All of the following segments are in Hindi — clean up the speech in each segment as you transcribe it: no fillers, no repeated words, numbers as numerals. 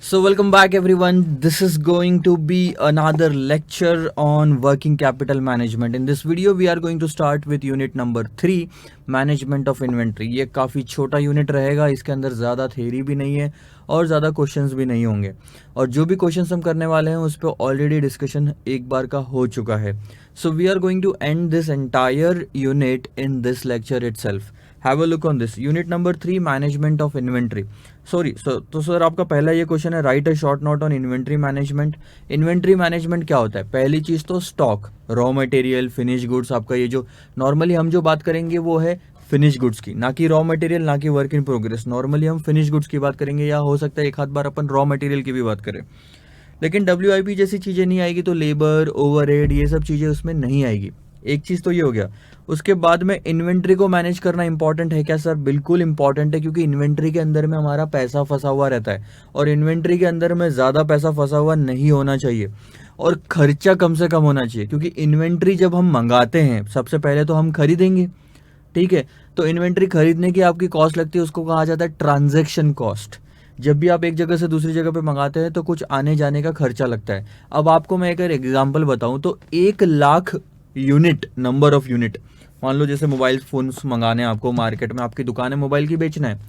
So, welcome back, everyone. This is going to be another lecture on working capital management. In this video, we are going to start with unit number 3, management of inventory. ये काफ़ी छोटा यूनिट रहेगा, इसके अंदर ज़्यादा थ्योरी भी नहीं है और ज़्यादा क्वेश्चंस भी नहीं होंगे, और जो भी क्वेश्चंस हम करने वाले हैं उस पर ऑलरेडी डिस्कशन एक बार का हो चुका है. So we are going to end this entire unit in this lecture itself. Have a look on this unit number 3, management of inventory. तो सर आपका पहला ये क्वेश्चन है, write a short note on inventory management. Inventory management क्या होता है? पहली चीज़ तो stock, raw material, finish goods. आपका ये जो नॉर्मली हम जो बात करेंगे वो है फिनिश गुड्स की, ना कि रॉ मटेरियल, ना कि वर्क इन प्रोग्रेस. नॉर्मली हम फिनिश गुड्स की बात करेंगे, या हो सकता है एक आध बार अपन रॉ मटेरियल की भी बात करें. लेकिन WIP जैसी चीज़ें नहीं आएगी, तो लेबर, ओवरहेड, ये सब चीज़ें उसमें नहीं आएगी. एक चीज़ तो ये हो गया. उसके बाद में इन्वेंट्री को मैनेज करना इंपॉर्टेंट है क्या सर? बिल्कुल इंपॉर्टेंट है, क्योंकि इन्वेंट्री के अंदर में हमारा पैसा फंसा हुआ रहता है, और इन्वेंट्री के अंदर में ज़्यादा पैसा फंसा हुआ नहीं होना चाहिए, और खर्चा कम से कम होना चाहिए. क्योंकि इन्वेंट्री जब हम मंगाते हैं, सबसे पहले तो हम खरीदेंगे, ठीक है. तो इन्वेंट्री खरीदने की आपकी कॉस्ट लगती है, उसको कहा जाता है ट्रांजैक्शन कॉस्ट. जब भी आप एक जगह से दूसरी जगह पे मंगाते हैं तो कुछ आने जाने का खर्चा लगता है. अब आपको मैं एक एग्जांपल बताऊं तो 1 lakh unit, number of unit, मान लो जैसे मोबाइल फोन्स मंगाने हैं आपको मार्केट में, आपकी दुकान है, मोबाइल की बेचना है,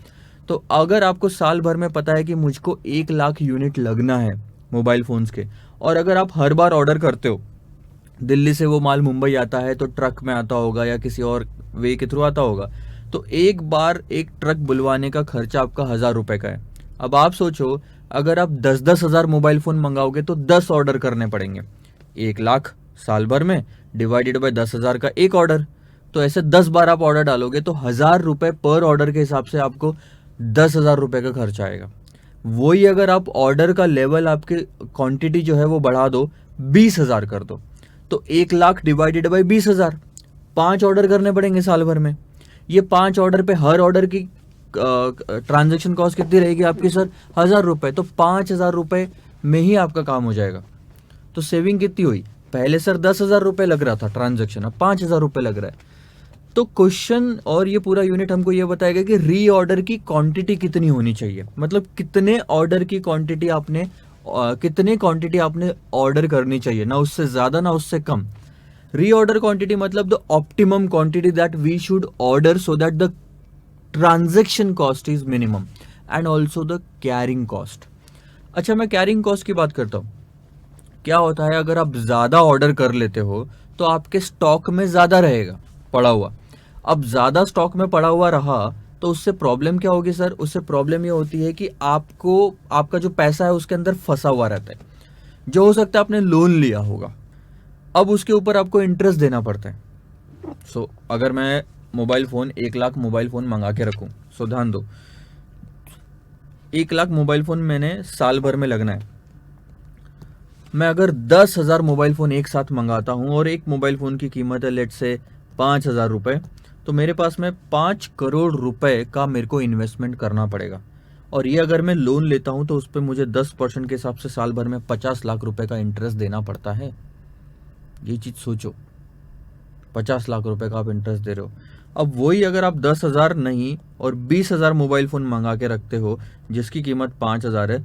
तो अगर आपको साल भर में पता है कि मुझको 1 लाख यूनिट लगना है मोबाइल फोन्स के, और अगर आप हर बार ऑर्डर करते हो, दिल्ली से वो माल मुंबई आता है तो ट्रक में आता होगा या किसी और वे के थ्रू आता होगा, तो एक बार एक ट्रक बुलवाने का खर्चा आपका 1,000 रुपए का है. अब आप सोचो, अगर आप 10-10 हज़ार मोबाइल फ़ोन मंगाओगे तो 10 ऑर्डर करने पड़ेंगे. 1 लाख साल भर में डिवाइडेड बाय 10,000 का एक ऑर्डर, तो ऐसे 10 बार आप ऑर्डर डालोगे तो 1,000 रुपये पर ऑर्डर के हिसाब से आपको 10,000 रुपये का खर्चा आएगा. वही अगर आप ऑर्डर का लेवल, आपके क्वांटिटी जो है वो बढ़ा दो, 20,000 कर दो, तो 1 लाख डिवाइडेड बाई 20,000, 5 ऑर्डर करने पड़ेंगे साल भर में. ये 5 ऑर्डर पे हर ऑर्डर की ट्रांजैक्शन कॉस्ट कितनी रहेगी आपकी सर? 1,000 रुपये. तो 5,000 रुपये में ही आपका काम हो जाएगा. तो सेविंग कितनी हुई? पहले सर 10,000 रुपये लग रहा था ट्रांजैक्शन, अब 5,000 रुपये लग रहा है. तो क्वेश्चन और ये पूरा यूनिट हमको ये बताएगा कि री ऑर्डर की क्वांटिटी कितनी होनी चाहिए, मतलब कितने ऑर्डर की क्वांटिटी आपने कितने क्वांटिटी आपने ऑर्डर करनी चाहिए, ना उससे ज़्यादा ना उससे कम. री ऑर्डर क्वांटिटी मतलब the optimum quantity that we should order so that the transaction cost is minimum and also the carrying cost. अच्छा, मैं कैरिंग कॉस्ट की बात करता हूँ. क्या होता है, अगर आप ज़्यादा ऑर्डर कर लेते हो तो आपके स्टॉक में ज़्यादा रहेगा पड़ा हुआ. अब ज़्यादा स्टॉक में पड़ा हुआ रहा तो उससे प्रॉब्लम क्या होगी सर? उससे प्रॉब्लम ये होती है कि आपको आपका जो पैसा है उसके अंदर फंसा हुआ रहता है, जो हो सकता है आपने लोन लिया होगा, अब उसके ऊपर आपको इंटरेस्ट देना पड़ता है. सो अगर मैं mobile phone 1 lakh mobile phone मंगा के रखूँ, सो ध्यान दो, 1 लाख मोबाइल फ़ोन मैंने साल भर में लगना है. मैं अगर 10,000 मोबाइल फ़ोन एक साथ मंगाता हूँ और एक मोबाइल फ़ोन की कीमत है लेट से 5,000 रुपये, तो मेरे पास में 5 करोड़ रुपए का मेरे को इन्वेस्टमेंट करना पड़ेगा. और ये अगर मैं लोन लेता हूँ तो उस पर मुझे 10% के हिसाब से साल भर में 50 लाख रुपए का इंटरेस्ट देना पड़ता है. ये चीज़ सोचो, 50 लाख रुपए का आप इंटरेस्ट दे रहे हो. अब वही अगर आप 10,000 नहीं और 20,000 मोबाइल फ़ोन मंगा के रखते हो जिसकी कीमत 5,000 है,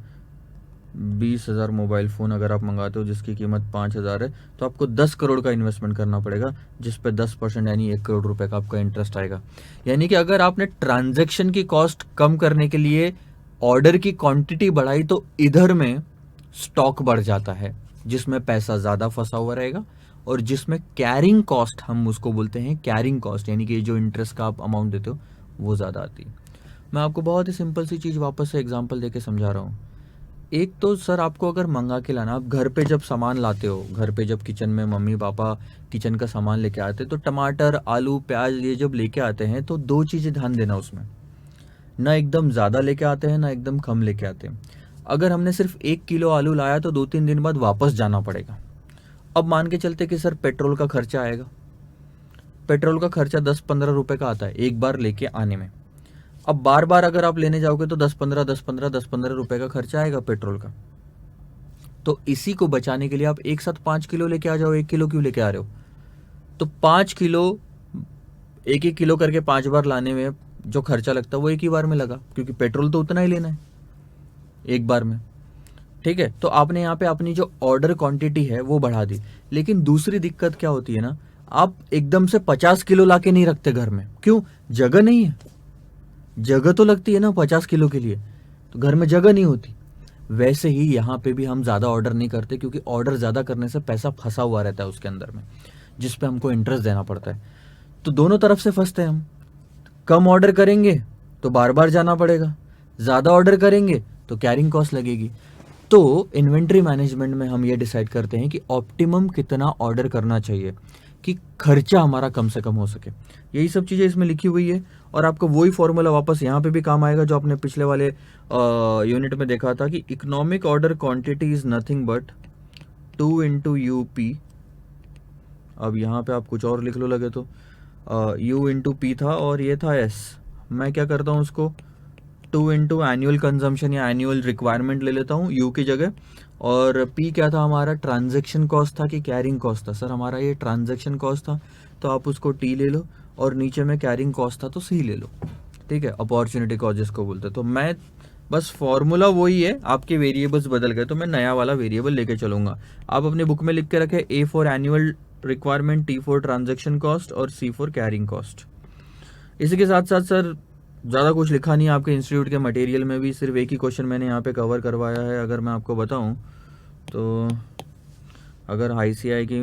20,000 मोबाइल फ़ोन अगर आप मंगाते हो जिसकी कीमत 5,000 है, तो आपको 10 करोड़ का इन्वेस्टमेंट करना पड़ेगा, जिस पे 10% यानी 1 करोड़ रुपए का आपका इंटरेस्ट आएगा. यानी कि अगर आपने ट्रांजैक्शन की कॉस्ट कम करने के लिए ऑर्डर की क्वांटिटी बढ़ाई तो इधर में स्टॉक बढ़ जाता है, जिसमें पैसा ज़्यादा फंसा हुआ रहेगा, और जिसमें कैरिंग कॉस्ट, हम उसको बोलते हैं कैरिंग कॉस्ट, यानी कि जो इंटरेस्ट का आप अमाउंट देते हो वो ज़्यादा आती है. मैं आपको बहुत ही सिंपल सी चीज़ वापस से एग्जांपल देके समझा रहा हूँ. एक तो सर आपको अगर मंगा के लाना, आप घर पे जब सामान लाते हो, घर पे जब किचन में मम्मी पापा किचन का सामान लेके आते हैं, तो टमाटर, आलू, प्याज ये जब लेके आते हैं तो 2 चीज़ें ध्यान देना उसमें, ना एकदम ज़्यादा लेके आते हैं ना एकदम कम लेके आते हैं. अगर हमने सिर्फ 1 किलो आलू लाया तो 2-3 दिन बाद वापस जाना पड़ेगा. अब मान के चलते कि सर पेट्रोल का खर्चा आएगा, पेट्रोल का खर्चा 10-15 रुपए का आता है एक बार लेके आने में. अब बार बार अगर आप लेने जाओगे तो 10-15 रुपए का खर्चा आएगा पेट्रोल का. तो इसी को बचाने के लिए आप एक साथ 5 किलो लेके आ जाओ. 1 किलो क्यों लेके आ रहे हो? तो 5 किलो, 1-1 किलो करके 5 बार लाने में जो खर्चा लगता है वो एक ही बार में लगा, क्योंकि पेट्रोल तो उतना ही लेना है एक बार में. ठीक है, तो आपने यहाँ पे अपनी जो ऑर्डर क्वांटिटी है वो बढ़ा दी। लेकिन दूसरी दिक्कत क्या होती है ना, आप एकदम से 50 किलो लाके नहीं रखते घर में। क्यों? जगह नहीं है। जगह तो लगती है ना 50 किलो के लिए, तो घर में जगह नहीं होती। वैसे ही यहाँ पे भी हम ज़्यादा ऑर्डर नहीं करते, क्योंकि ऑर्डर ज़्यादा करने से पैसा फंसा हुआ रहता है उसके अंदर में, जिस पे हमको इंटरेस्ट देना पड़ता है। तो दोनों तरफ से फंसते हैं हम। कम ऑर्डर करेंगे तो बार बार जाना पड़ेगा, ज़्यादा ऑर्डर करेंगे तो कैरिंग कॉस्ट लगेगी। तो इन्वेंट्री मैनेजमेंट में हम ये डिसाइड करते हैं कि ऑप्टिमम कितना ऑर्डर करना चाहिए कि खर्चा हमारा कम से कम हो सके। यही सब चीज़ें इसमें लिखी हुई है, और आपको वही फॉर्मूला वापस यहाँ पे भी काम आएगा जो आपने पिछले वाले यूनिट में देखा था कि economic order quantity is nothing but 2 into UP. अब यहाँ पे आप कुछ और लिख लो लगे तो, यू इंटू पी था और ये था एस। मैं क्या करता हूँ उसको 2 इंटू एनुअल कंजम्पशन या एनुअल रिक्वायरमेंट ले लेता हूँ यू की जगह। और पी क्या था हमारा? ट्रांजैक्शन कॉस्ट था कि कैरिंग कॉस्ट था? सर हमारा ये ट्रांजैक्शन कॉस्ट था, तो आप उसको टी ले लो, और नीचे में कैरिंग कॉस्ट था तो सी ले लो। ठीक है, अपॉर्चुनिटी कॉस्ट जिसको बोलते हैं। तो मैं बस फॉर्मूला वही है, आपके वेरिएबल्स बदल गए तो मैं नया वाला वेरिएबल लेके चलूंगा। आप अपने बुक में लिख के रखे A for annual requirement, T for transaction cost और सी फॉर कैरिंग कॉस्ट। इसी के साथ साथ सर ज़्यादा कुछ लिखा नहीं है आपके इंस्टीट्यूट के मटेरियल में भी, सिर्फ एक ही क्वेश्चन मैंने यहाँ पे कवर करवाया है। अगर मैं आपको बताऊँ तो अगर ICAI की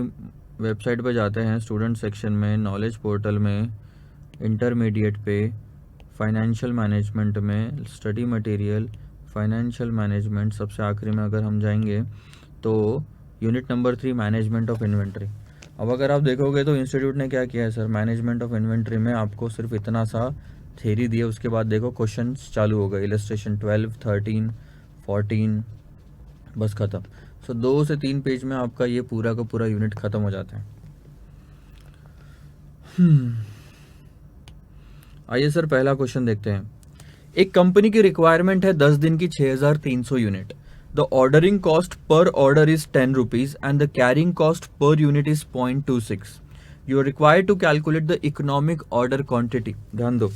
वेबसाइट पे जाते हैं, स्टूडेंट सेक्शन में, नॉलेज पोर्टल में, इंटरमीडिएट पे, फाइनेंशियल मैनेजमेंट में, स्टडी मटेरियल, फाइनेंशियल मैनेजमेंट, सबसे आखिरी में अगर हम जाएंगे तो unit number 3 management of inventory. अब अगर आप देखोगे तो इंस्टीट्यूट ने क्या किया है सर, मैनेजमेंट ऑफ इन्वेंट्री में आपको सिर्फ इतना सा थ्योरी दिया, उसके बाद देखो क्वेश्चंस चालू हो गए, इलस्ट्रेशन 12, 13, 14, बस खत्म। सो 2 से 3 पेज में आपका ये पूरा का पूरा यूनिट खत्म हो जाता है। आइए सर पहला क्वेश्चन देखते हैं। एक कंपनी की रिक्वायरमेंट है 10 दिन की 6300 unit. The ordering cost per order is 10 rupees and the carrying cost per unit is 0.26। You are required to calculate the economic order quantity. ध्यान दो,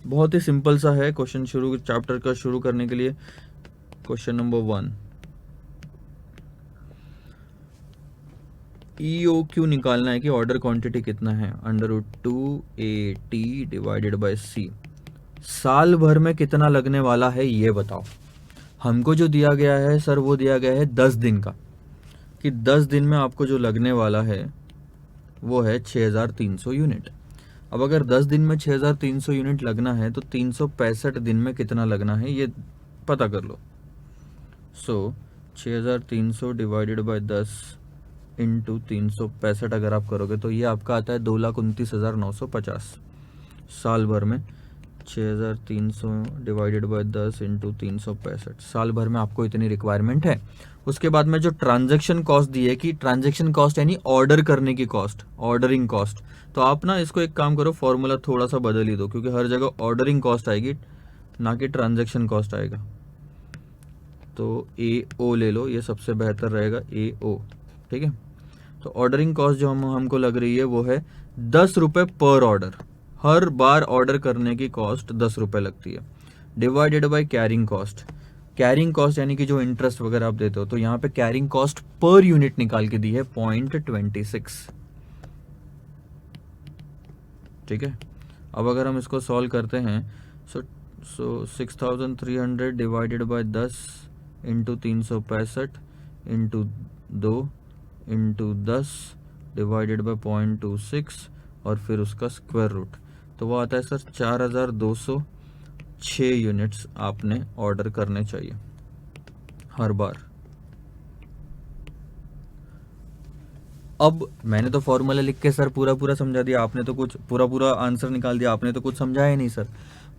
बहुत ही सिंपल सा है क्वेश्चन। शुरू चैप्टर का शुरू करने के लिए क्वेश्चन नंबर 1, EOQ निकालना है कि ऑर्डर क्वांटिटी कितना है, √2AT डिवाइडेड बाय C। साल भर में कितना लगने वाला है ये बताओ। हमको जो दिया गया है सर वो दिया गया है 10 दिन का, कि 10 दिन में आपको जो लगने वाला है वो है 6300 यूनिट। अब अगर 10 दिन में 6300 यूनिट लगना है तो 365 दिन में कितना लगना है ये पता कर लो। सो 6300 डिवाइडेड बाय 10 इंटू 365 अगर आप करोगे तो ये आपका आता है 2,29,950 साल भर में। 6300 डिवाइडेड बाय 10 इंटू 365, साल भर में आपको इतनी रिक्वायरमेंट है। उसके बाद में जो ट्रांजैक्शन कॉस्ट दी है कि ट्रांजैक्शन कॉस्ट यानी ऑर्डर करने की कॉस्ट, ऑर्डरिंग कॉस्ट। तो आप ना इसको एक काम करो, फॉर्मूला थोड़ा सा बदल ही दो, क्योंकि हर जगह ऑर्डरिंग कॉस्ट आएगी ना कि ट्रांजैक्शन कॉस्ट आएगा। तो AO ले लो, ये सबसे बेहतर रहेगा, AO। ठीक है, तो ऑर्डरिंग कॉस्ट जो हमको लग रही है वो है 10 रुपये पर ऑर्डर। हर बार ऑर्डर करने की कॉस्ट 10 रुपये लगती है, divided by carrying cost. Carrying cost यानी कि जो इंटरेस्ट वगैरह आप देते हो, तो यहाँ पे कैरिंग कॉस्ट पर यूनिट निकाल के दी है 0.26। ठीक है, अब अगर हम इसको सॉल्व करते हैं सो 6300 divided by 10 into 365 into 2 into 10 divided by 0.26 और फिर उसका स्क्वायर रूट, तो वो आता है सर 4206 यूनिट्स आपने ऑर्डर करने चाहिए हर बार। अब मैंने तो फॉर्मूला लिख के सर पूरा समझा दिया, आपने तो कुछ पूरा आंसर निकाल दिया, आपने तो कुछ समझाया नहीं सर।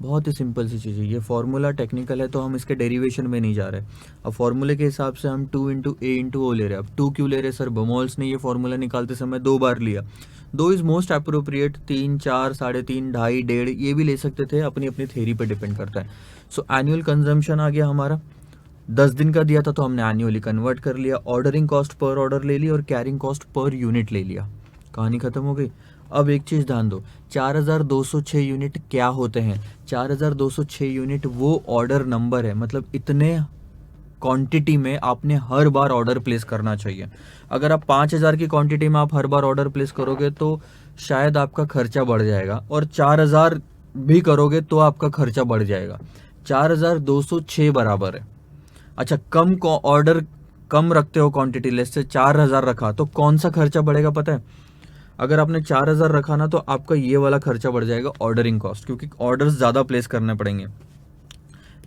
बहुत ही सिंपल सी चीज़ है ये, फॉर्मूला टेक्निकल है तो हम इसके डेरिवेशन में नहीं जा रहे। अब फॉर्मूले के हिसाब से हम 2 इंटू A इंटू O ले रहे हैं। अब 2 क्यों ले रहे सर? बमोल्स ने ये फॉर्मूला निकालते समय 2 बार लिया। 2 इज़ मोस्ट अप्रोप्रिएट, 3, 4, 3.5, 2.5, 1.5 ये भी ले सकते थे, अपनी अपनी थ्योरी पर डिपेंड करता है। सो एनुअल कंजम्पशन आ गया हमारा, 10 दिन का दिया था तो हमने एनुअली कन्वर्ट कर लिया। ऑर्डरिंग कॉस्ट पर ऑर्डर ले ली और कैरिंग कॉस्ट पर यूनिट ले लिया, कहानी खत्म हो गई। अब एक चीज़ ध्यान दो, 4206 यूनिट क्या होते हैं? 4206 यूनिट वो ऑर्डर नंबर है, मतलब इतने क्वांटिटी में आपने हर बार ऑर्डर प्लेस करना चाहिए। अगर आप 5,000 की क्वांटिटी में आप हर बार ऑर्डर प्लेस करोगे तो शायद आपका खर्चा बढ़ जाएगा, और 4,000 भी करोगे तो आपका खर्चा बढ़ जाएगा। 4,206 बराबर है। अच्छा, कम को ऑर्डर कम रखते हो क्वांटिटी, लेस से 4,000 रखा तो कौन सा खर्चा बढ़ेगा पता है? अगर आपने 4,000 रखा ना तो आपका ये वाला खर्चा बढ़ जाएगा, ऑर्डरिंग कॉस्ट, क्योंकि ऑर्डर्स ज़्यादा प्लेस करने पड़ेंगे।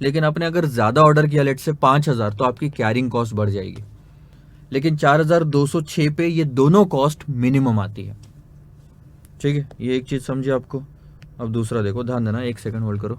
लेकिन आपने अगर ज़्यादा ऑर्डर किया, लेट से 5,000, तो आपकी कैरिंग कॉस्ट बढ़ जाएगी। लेकिन 4,206 पे ये दोनों कॉस्ट मिनिमम आती है। ठीक है, ये एक चीज़ समझे आपको। अब दूसरा देखो, ध्यान देना, एक सेकंड होल्ड करो।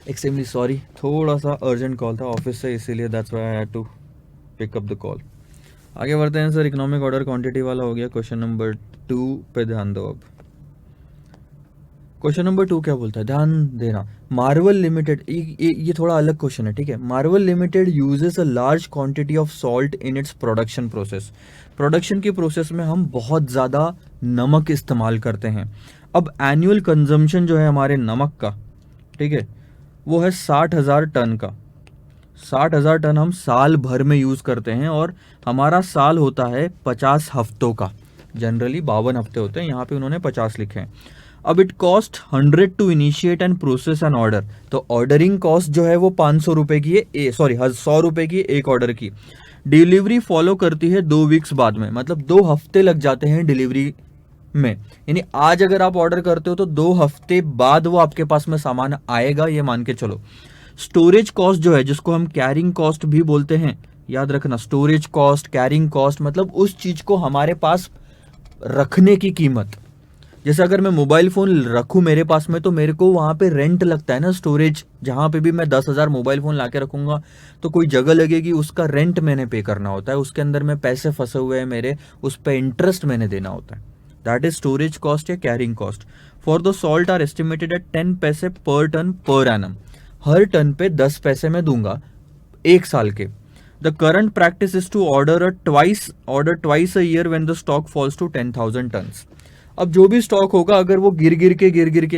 एक्सट्रीमली सॉरी, थोड़ा सा अर्जेंट कॉल था ऑफिस से, इसीलिए that's why I had to pick up the call. आगे बढ़ते हैं सर। इकोनॉमिक ऑर्डर क्वांटिटी वाला हो गया। क्वेश्चन नंबर 2 पे ध्यान दो। अब क्वेश्चन नंबर 2 क्या बोलता है, ध्यान देना। मार्वल लिमिटेड, ये थोड़ा अलग क्वेश्चन है, ठीक है। Marvel limited uses a large quantity of salt in its production process. Production की प्रोसेस में हम बहुत ज़्यादा नमक इस्तेमाल करते हैं। अब एनुअल कंजम्पशन जो है हमारे नमक का, ठीक है, वो है 60,000 टन का। 60,000 टन हम साल भर में यूज़ करते हैं, और हमारा साल होता है 50 हफ्तों का। जनरली 52 हफ्ते होते हैं, यहाँ पे उन्होंने 50 लिखे हैं। अब it cost 100 to initiate and process an order, तो ऑर्डरिंग कॉस्ट जो है वो 500 रुपए की है, सॉरी 100 रुपए की एक ऑर्डर की। डिलीवरी फॉलो करती है 2 वीक्स बाद में, मतलब 2 हफ्ते लग जाते हैं डिलीवरी में, यानी आज अगर आप ऑर्डर करते हो तो 2 हफ्ते बाद वो आपके पास में सामान आएगा, ये मान के चलो। स्टोरेज कॉस्ट जो है, जिसको हम कैरिंग कॉस्ट भी बोलते हैं, याद रखना, स्टोरेज कॉस्ट, कैरिंग कॉस्ट मतलब उस चीज को हमारे पास रखने की कीमत। जैसे अगर मैं मोबाइल फोन रखूं मेरे पास में, तो मेरे को वहां पे रेंट लगता है ना, स्टोरेज। जहां पे भी मैं 10,000 मोबाइल फोन लाके रखूंगा तो कोई जगह लगेगी, उसका रेंट मैंने पे करना होता है, उसके अंदर में पैसे फंसे हुए हैं मेरे, उस पर इंटरेस्ट मैंने देना होता है। दैट इज स्टोरेज कॉस्ट या carrying cost. For the salt are estimated at 10 paise पर टन पर एनम, हर टन पे 10 पैसे मैं दूंगा 1 साल के। The current practice is to order twice a year when the stock falls to 10,000 tons. अब जो भी स्टॉक होगा, अगर वो गिर गिर के,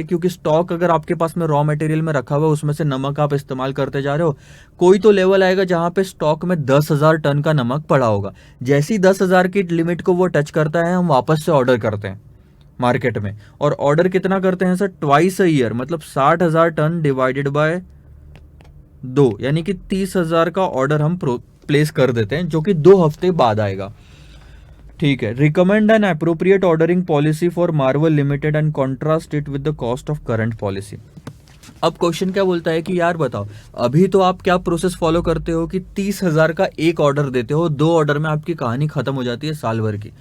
क्योंकि स्टॉक अगर आपके पास में रॉ मटेरियल में रखा हुआ है, उसमें से नमक आप इस्तेमाल करते जा रहे हो, कोई तो लेवल आएगा जहां पे स्टॉक में 10,000 टन का नमक पड़ा होगा। जैसी 10,000 की लिमिट को वो टच करता है, हम वापस से ऑर्डर करते हैं मार्केट में। और ऑर्डर कितना करते हैं सर? ट्वाइस अ ईयर, मतलब 60,000 टन डिवाइडेड बाय 2, यानी कि 30,000 का ऑर्डर हम प्लेस कर देते हैं, जो कि 2 हफ्ते बाद आएगा। ठीक है। Recommend an appropriate ordering policy for Marvel Limited and contrast it with the cost of current policy. अब क्वेश्चन क्या बोलता है कि यार बताओ, अभी तो आप क्या प्रोसेस फॉलो करते हो कि 30,000 का एक ऑर्डर देते हो, 2 ऑर्डर में आपकी कहानी खत्म हो जाती है साल भर की।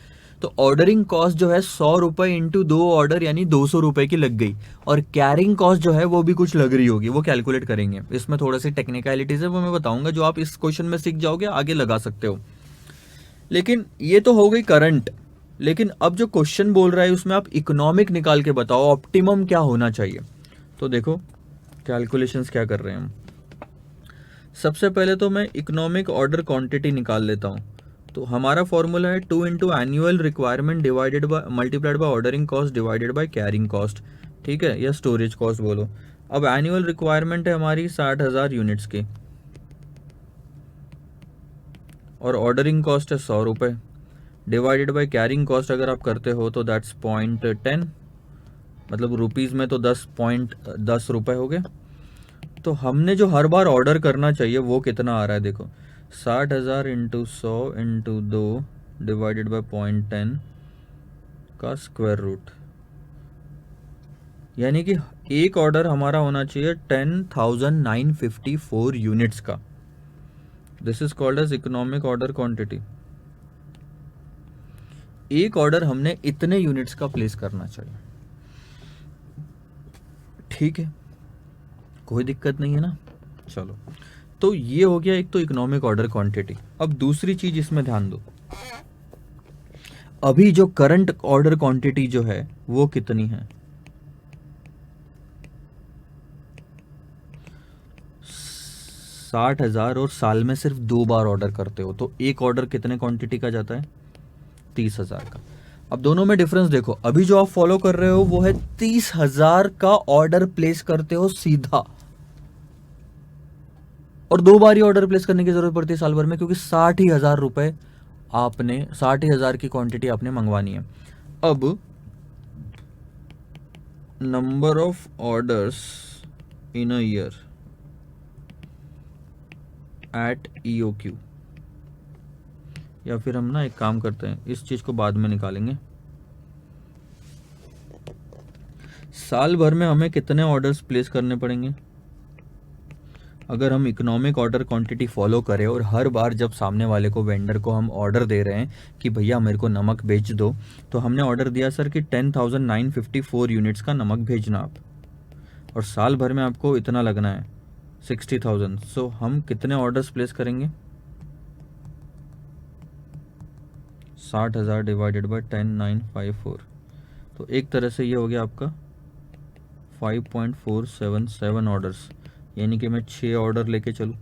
तो ऑर्डरिंग कॉस्ट जो है 100 रुपए इंटू 2 ऑर्डर यानी 200 रुपए की लग गई, और कैरिंग कॉस्ट जो है वो भी कुछ लग रही होगी, वो कैलकुलेट करेंगे। इसमें थोड़ा सी टेक्निकलिटीज है, वो मैं बताऊंगा, जो आप इस क्वेश्चन में सीख जाओगे आगे लगा सकते हो। लेकिन ये तो हो गई करंट। लेकिन अब जो क्वेश्चन बोल रहा है उसमें आप इकोनॉमिक निकाल के बताओ, ऑप्टिमम क्या होना चाहिए। तो देखो कैलकुलेशंस क्या कर रहे हैं हम। सबसे पहले तो मैं इकोनॉमिक ऑर्डर क्वांटिटी निकाल लेता हूँ। तो हमारा फॉर्मूला है 2 into annual requirement divided by multiplied by ordering cost divided by carrying cost, ठीक है, या स्टोरेज कॉस्ट बोलो। अब एनुअल रिक्वायरमेंट है हमारी 60,000 यूनिट्स की, और ऑर्डरिंग कॉस्ट है 100 रुपये, डिवाइडेड बाय कैरिंग कॉस्ट अगर आप करते हो तो दैट्स 0.10, मतलब रुपीज़ में तो 10 रुपये हो गए। तो हमने जो हर बार ऑर्डर करना चाहिए वो कितना आ रहा है, देखो 60,000 इंटू 100 इंटू 2 डिवाइडेड बाय 0.10 का स्क्वायर रूट, यानी कि एक ऑर्डर हमारा होना चाहिए 10,954 यूनिट्स का। This is called as economic order quantity. एक ऑर्डर हमने इतने यूनिट्स का प्लेस करना चाहिए, ठीक है, कोई दिक्कत नहीं है ना। चलो, तो ये हो गया एक तो इकोनॉमिक ऑर्डर क्वांटिटी। अब दूसरी चीज इसमें ध्यान दो, अभी जो करंट ऑर्डर क्वांटिटी जो है वो कितनी है? 60,000, और साल में सिर्फ 2 बार ऑर्डर करते हो, तो एक ऑर्डर कितने क्वांटिटी का जाता है? 30,000 का। अब दोनों में डिफरेंस देखो, अभी जो आप फॉलो कर रहे हो वो है 30,000 का ऑर्डर प्लेस करते हो सीधा, और 2 बार ही ऑर्डर प्लेस करने की जरूरत पड़ती है साल भर में, क्योंकि 60,000 रुपए आपने 60,000 की क्वांटिटी आपने मंगवानी है। अब number of orders in a year at EOQ, या फिर हम ना एक काम करते हैं, इस चीज को बाद में निकालेंगे। साल भर में हमें कितने ऑर्डर्स प्लेस करने पड़ेंगे अगर हम इकोनॉमिक ऑर्डर क्वांटिटी फॉलो करें, और हर बार जब सामने वाले को, वेंडर को हम ऑर्डर दे रहे हैं कि भैया मेरे को नमक भेज दो, तो हमने ऑर्डर दिया सर कि 10,954 यूनिट्स का नमक भेजना आप, और साल भर में आपको इतना लगना है 60,000। सो हम कितने ऑर्डर्स प्लेस करेंगे? 60,000 डिवाइडेड बाय 10,954, तो एक तरह से ये हो गया आपका 5.477 ऑर्डर्स, यानी कि मैं 6 ऑर्डर लेके चलूँ।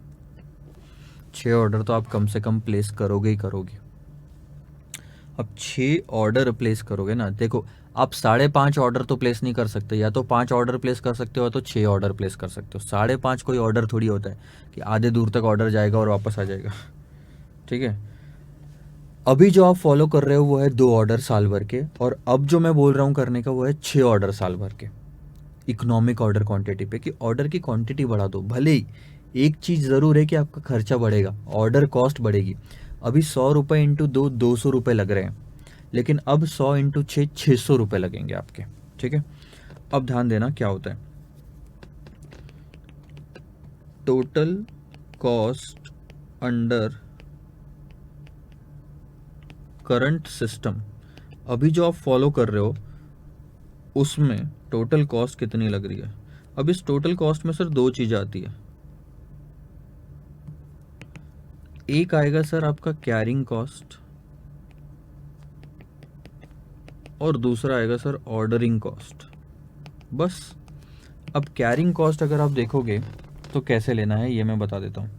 6 ऑर्डर तो आप कम से कम प्लेस करोगे ही करोगे। अब 6 ऑर्डर प्लेस करोगे ना, देखो आप 5.5 ऑर्डर तो प्लेस नहीं कर सकते, या तो 5 ऑर्डर प्लेस कर सकते हो तो 6 ऑर्डर प्लेस कर सकते हो। 5.5 कोई ऑर्डर थोड़ी होता है कि आधे दूर तक ऑर्डर जाएगा और वापस आ जाएगा, ठीक है। अभी जो आप फॉलो कर रहे हो वो है 2 ऑर्डर साल भर के, और अब जो मैं बोल रहा हूँ करने का वो है 6 ऑर्डर साल भर के, इकोनॉमिक ऑर्डर क्वांटिटी पे, कि ऑर्डर की क्वांटिटी बढ़ा दो। भले ही एक चीज़ ज़रूर है कि आपका खर्चा बढ़ेगा, ऑर्डर कॉस्ट बढ़ेगी। अभी 100 रुपये इंटू 200 रुपये लग रहे हैं, लेकिन अब 100 इंटू 600 रुपये लगेंगे आपके। ठीक है, अब ध्यान देना क्या होता है। Total cost under current system, अभी जो आप फॉलो कर रहे हो उसमें टोटल कॉस्ट कितनी लग रही है। अब इस टोटल कॉस्ट में सर 2 चीज़ें आती है। एक आएगा सर आपका कैरिंग कॉस्ट, और दूसरा आएगा सर ऑर्डरिंग कॉस्ट। बस। अब कैरिंग कॉस्ट अगर आप देखोगे तो कैसे लेना है ये मैं बता देता हूँ।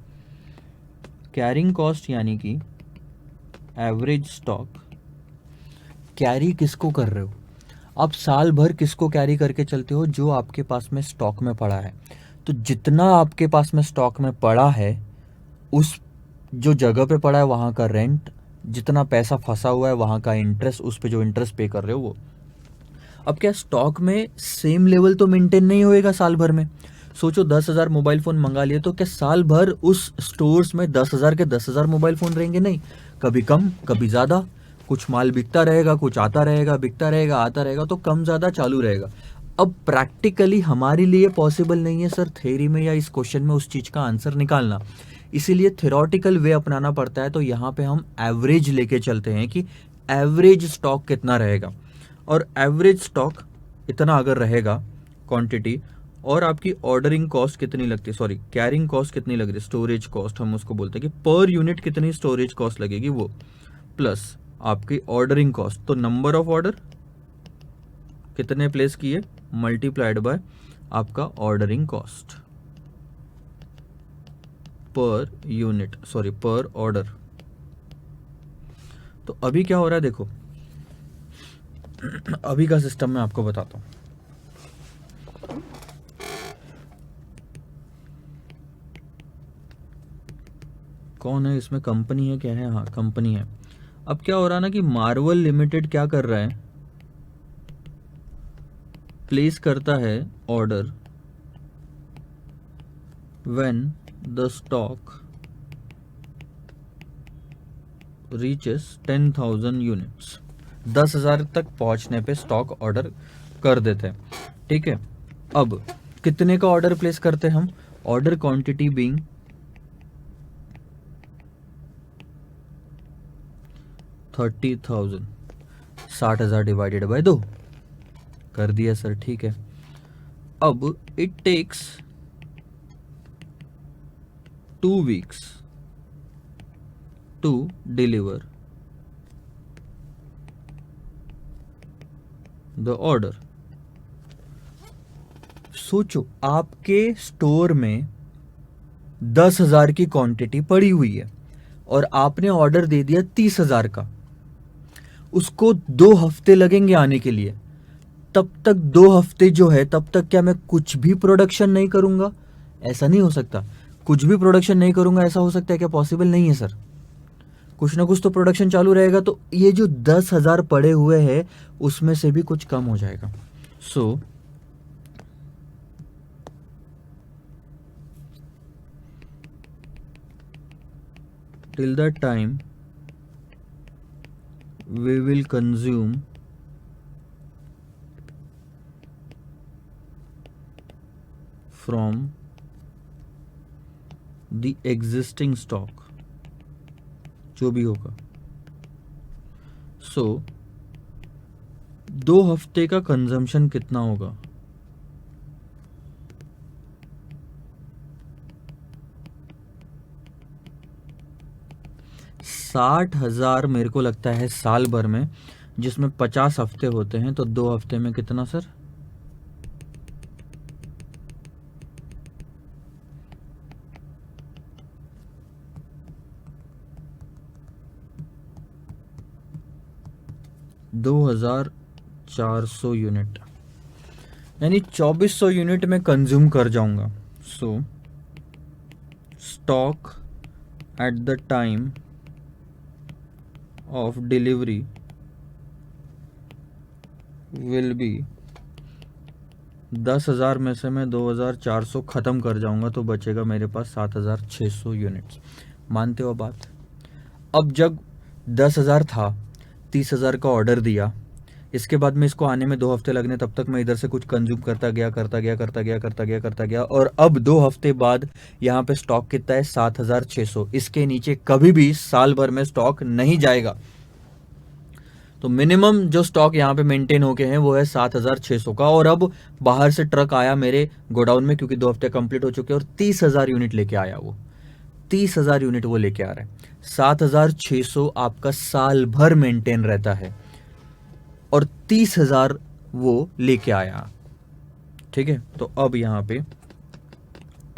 कैरिंग कॉस्ट यानी कि एवरेज स्टॉक, कैरी किसको कर रहे हो आप, साल भर किसको कैरी करके चलते हो, जो आपके पास में स्टॉक में पड़ा है। तो जितना आपके पास में स्टॉक में पड़ा है, उस जो जगह पे पड़ा है वहाँ का रेंट, जितना पैसा फंसा हुआ है वहाँ का इंटरेस्ट, उस पे जो इंटरेस्ट पे कर रहे हो वो। अब क्या स्टॉक में सेम लेवल तो मेंटेन नहीं होएगा साल भर में। सोचो 10,000 मोबाइल फ़ोन मंगा लिए, तो क्या साल भर उस स्टोर्स में 10,000 के 10,000 मोबाइल फ़ोन रहेंगे? नहीं, कभी कम कभी ज़्यादा, कुछ माल बिकता रहेगा, कुछ आता रहेगा, बिकता रहेगा, आता रहेगा, तो कम ज़्यादा चालू रहेगा। अब प्रैक्टिकली हमारे लिए पॉसिबल नहीं है सर थ्योरी में या इस क्वेश्चन में उस चीज़ का आंसर निकालना, इसीलिए थ्योरेटिकल वे अपनाना पड़ता है। तो यहाँ पे हम एवरेज लेके चलते हैं कि एवरेज स्टॉक कितना रहेगा, और एवरेज स्टॉक इतना अगर रहेगा क्वांटिटी, और आपकी ऑर्डरिंग कॉस्ट कितनी लगती है, सॉरी कैरिंग कॉस्ट कितनी लग रही है, स्टोरेज कॉस्ट हम उसको बोलते हैं कि पर यूनिट कितनी स्टोरेज कॉस्ट लगेगी वो, प्लस आपकी ऑर्डरिंग कॉस्ट, तो नंबर ऑफ ऑर्डर कितने प्लेस किए मल्टीप्लाइड बाय आपका ordering cost per unit, sorry पर ऑर्डर। तो अभी क्या हो रहा है देखो, अभी का सिस्टम मैं आपको बताता हूं। कौन है इसमें, कंपनी है क्या है, हाँ कंपनी है। अब क्या हो रहा है ना कि मार्वल लिमिटेड क्या कर रहा है, प्लेस करता है order when the stock reaches 10,000 units, 10,000 तक पहुंचने पे स्टॉक ऑर्डर कर देते हैं। ठीक है, अब कितने का ऑर्डर प्लेस करते हैं हम, order quantity being 30,000, 60,000 divided by 2 कर दिया सर। ठीक है, अब it takes 2 weeks to deliver the order. सोचो आपके स्टोर में 10,000 की क्वांटिटी पड़ी हुई है और आपने ऑर्डर दे दिया 30,000 का, उसको 2 हफ्ते लगेंगे आने के लिए। तब तक 2 हफ्ते जो है, तब तक क्या मैं कुछ भी प्रोडक्शन नहीं करूंगा? ऐसा नहीं हो सकता। कुछ भी प्रोडक्शन नहीं करूंगा ऐसा हो सकता है क्या? पॉसिबल नहीं है सर। कुछ ना कुछ तो प्रोडक्शन चालू रहेगा, तो ये जो 10,000 पड़े हुए हैं उसमें से भी कुछ कम हो जाएगा। सो till that time we will consume from the existing stock, जो भी होगा। सो 2 हफ्ते का कंजम्पशन कितना होगा? $60,000 मेरे को लगता है साल भर में, जिसमें 50 हफ्ते होते हैं, तो 2 हफ्ते में कितना सर? $2,400 यूनिट, यानी 2,400 यूनिट में कंज्यूम कर जाऊंगा। सो stock at the time of delivery will be 10,000 में से मैं 2,400 ख़त्म कर जाऊंगा तो बचेगा मेरे पास 7,600 यूनिट्स। मानते हो बात? अब जब 10,000 था, 30,000 का ऑर्डर दिया, इसके बाद में इसको आने में 2 हफ्ते लगने, तब तक मैं इधर से कुछ कंज्यूम करता गया और अब 2 हफ्ते बाद यहाँ पे स्टॉक कितना है? 7,600। इसके नीचे कभी भी साल भर में स्टॉक नहीं जाएगा। तो मिनिमम जो स्टॉक यहाँ पे मेंटेन होके हैं वो है 7,600 का। और अब बाहर से ट्रक आया मेरे गोडाउन में, क्योंकि 2 हफ्ते कंप्लीट हो चुके हैं, और 30,000 यूनिट लेके आया वो। 30,000 यूनिट वो लेके आ रहा है। 7,600 आपका साल भर मेंटेन रहता है और 30,000 वो लेके आया। ठीक है, तो अब यहाँ पे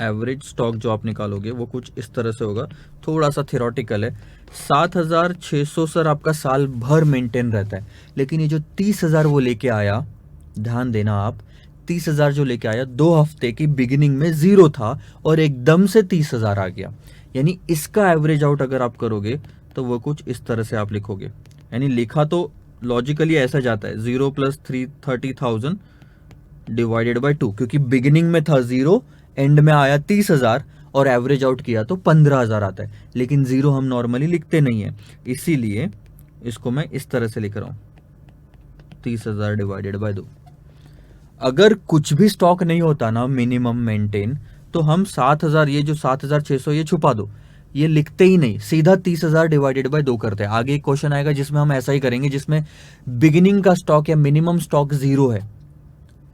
एवरेज स्टॉक जो आप निकालोगे वो कुछ इस तरह से होगा, थोड़ा सा थियोरेटिकल है। 7,600 सर आपका साल भर मेंटेन रहता है, लेकिन ये जो 30,000 वो लेके आया, ध्यान देना आप, 30,000 जो लेके आया 2 हफ्ते की बिगिनिंग में जीरो था और एकदम से 30,000 आ गया। यानी इसका एवरेज आउट अगर आप करोगे तो वो कुछ इस तरह से आप लिखोगे। यानी लिखा तो लॉजिकली ऐसा जाता है, 0 + 30,000 डिवाइडेड बाय 2, क्योंकि बिगिनिंग में था जीरो, एंड में आया 30,000 और एवरेज आउट किया तो 15,000 आता है। लेकिन जीरो हम नॉर्मली लिखते नहीं है, इसीलिए इसको मैं इस तरह से लिख रहा हूं, 30,000 डिवाइडेड बाय 2। अगर कुछ भी स्टॉक नहीं होता ना मिनिमम मेंटेन, तो हम 7,000, ये जो 7,600 ये छुपा दो, ये लिखते ही नहीं, सीधा 30,000 डिवाइडेड बाय 2 करते हैं। आगे एक क्वेश्चन आएगा जिसमें हम ऐसा ही करेंगे, जिसमें बिगिनिंग का स्टॉक या मिनिमम स्टॉक जीरो है,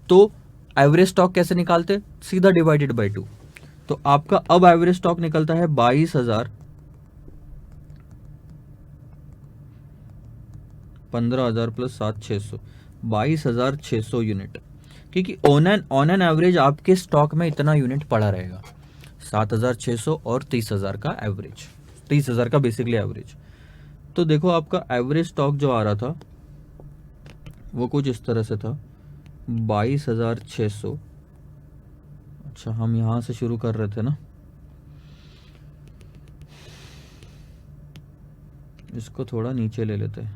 तो एवरेज स्टॉक कैसे निकालते? सीधा डिवाइडेड बाय 2। तो आपका अब एवरेज स्टॉक निकलता है 22,000, 15,000 + 7,600, 22,600 यूनिट। क्योंकि ऑन एन एवरेज आपके स्टॉक में इतना यूनिट पड़ा रहेगा, 7,600 और 30,000 का एवरेज, 30,000 का बेसिकली एवरेज। तो देखो आपका एवरेज स्टॉक जो आ रहा था वो कुछ इस तरह से था, 22,600। अच्छा, हम यहां से शुरू कर रहे थे ना, इसको थोड़ा नीचे ले लेते हैं।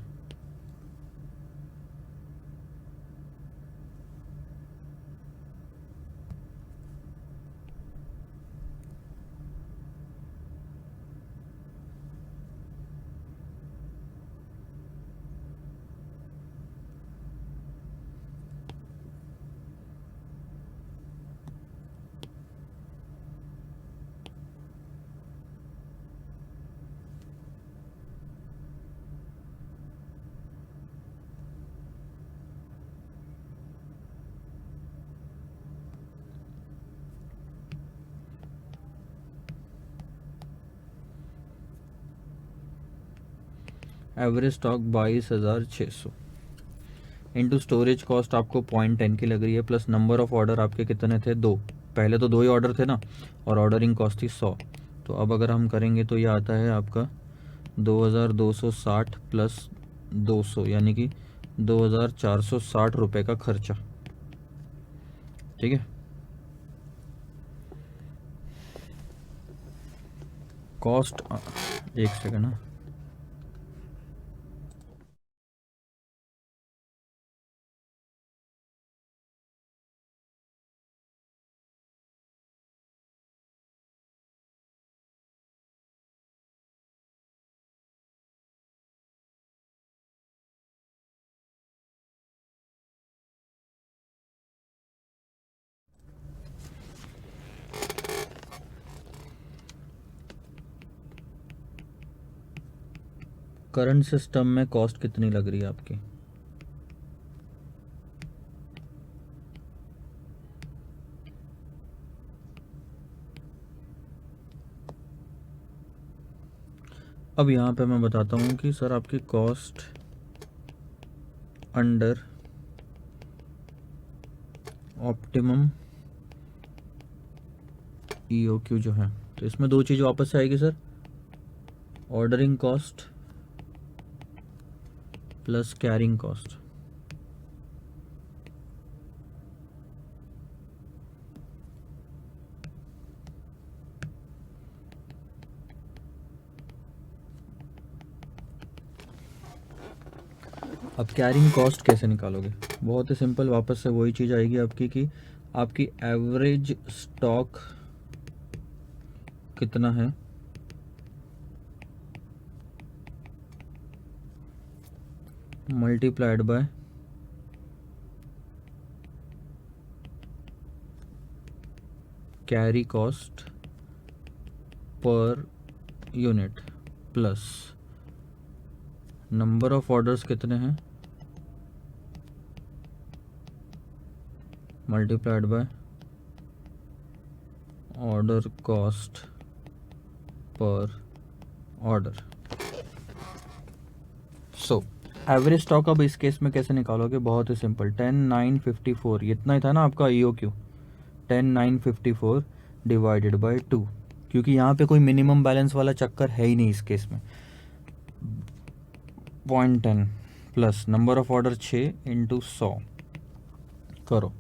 Average stock 22,600 into storage cost आपको 0.10 की लग रही है, प्लस नंबर ऑफ ऑर्डर आपके कितने थे? 2। पहले तो 2 ही ऑर्डर थे ना, और ऑर्डरिंग कॉस्ट थी 100। तो अब अगर हम करेंगे तो ये आता है आपका 2,260 प्लस 200, यानी कि 2,460 रुपये का खर्चा। ठीक है, कॉस्ट, एक सेकंड ना, करंट सिस्टम में कॉस्ट कितनी लग रही है आपकी? अब यहाँ पे मैं बताता हूँ कि सर आपकी कॉस्ट अंडर ऑप्टिमम EOQ जो है, तो इसमें 2 चीज़ वापस से आएगी sir, ordering cost plus carrying cost. अब कैरिंग कॉस्ट कैसे निकालोगे? बहुत ही सिंपल, वापस से वही चीज़ आएगी आपकी कि आपकी एवरेज स्टॉक कितना है, multiplied by carry cost per unit plus number of orders कितने हैं, multiplied by order cost per order. So average stock अब इस केस में कैसे निकालोगे? बहुत ही सिंपल, 10,954 इतना ही था ना आपका EOQ, 10,954 डिवाइडेड बाय 2, क्योंकि यहाँ पे कोई मिनिमम बैलेंस वाला चक्कर है ही नहीं इस केस में। 0.10 plus number of order 6 into 100 करो,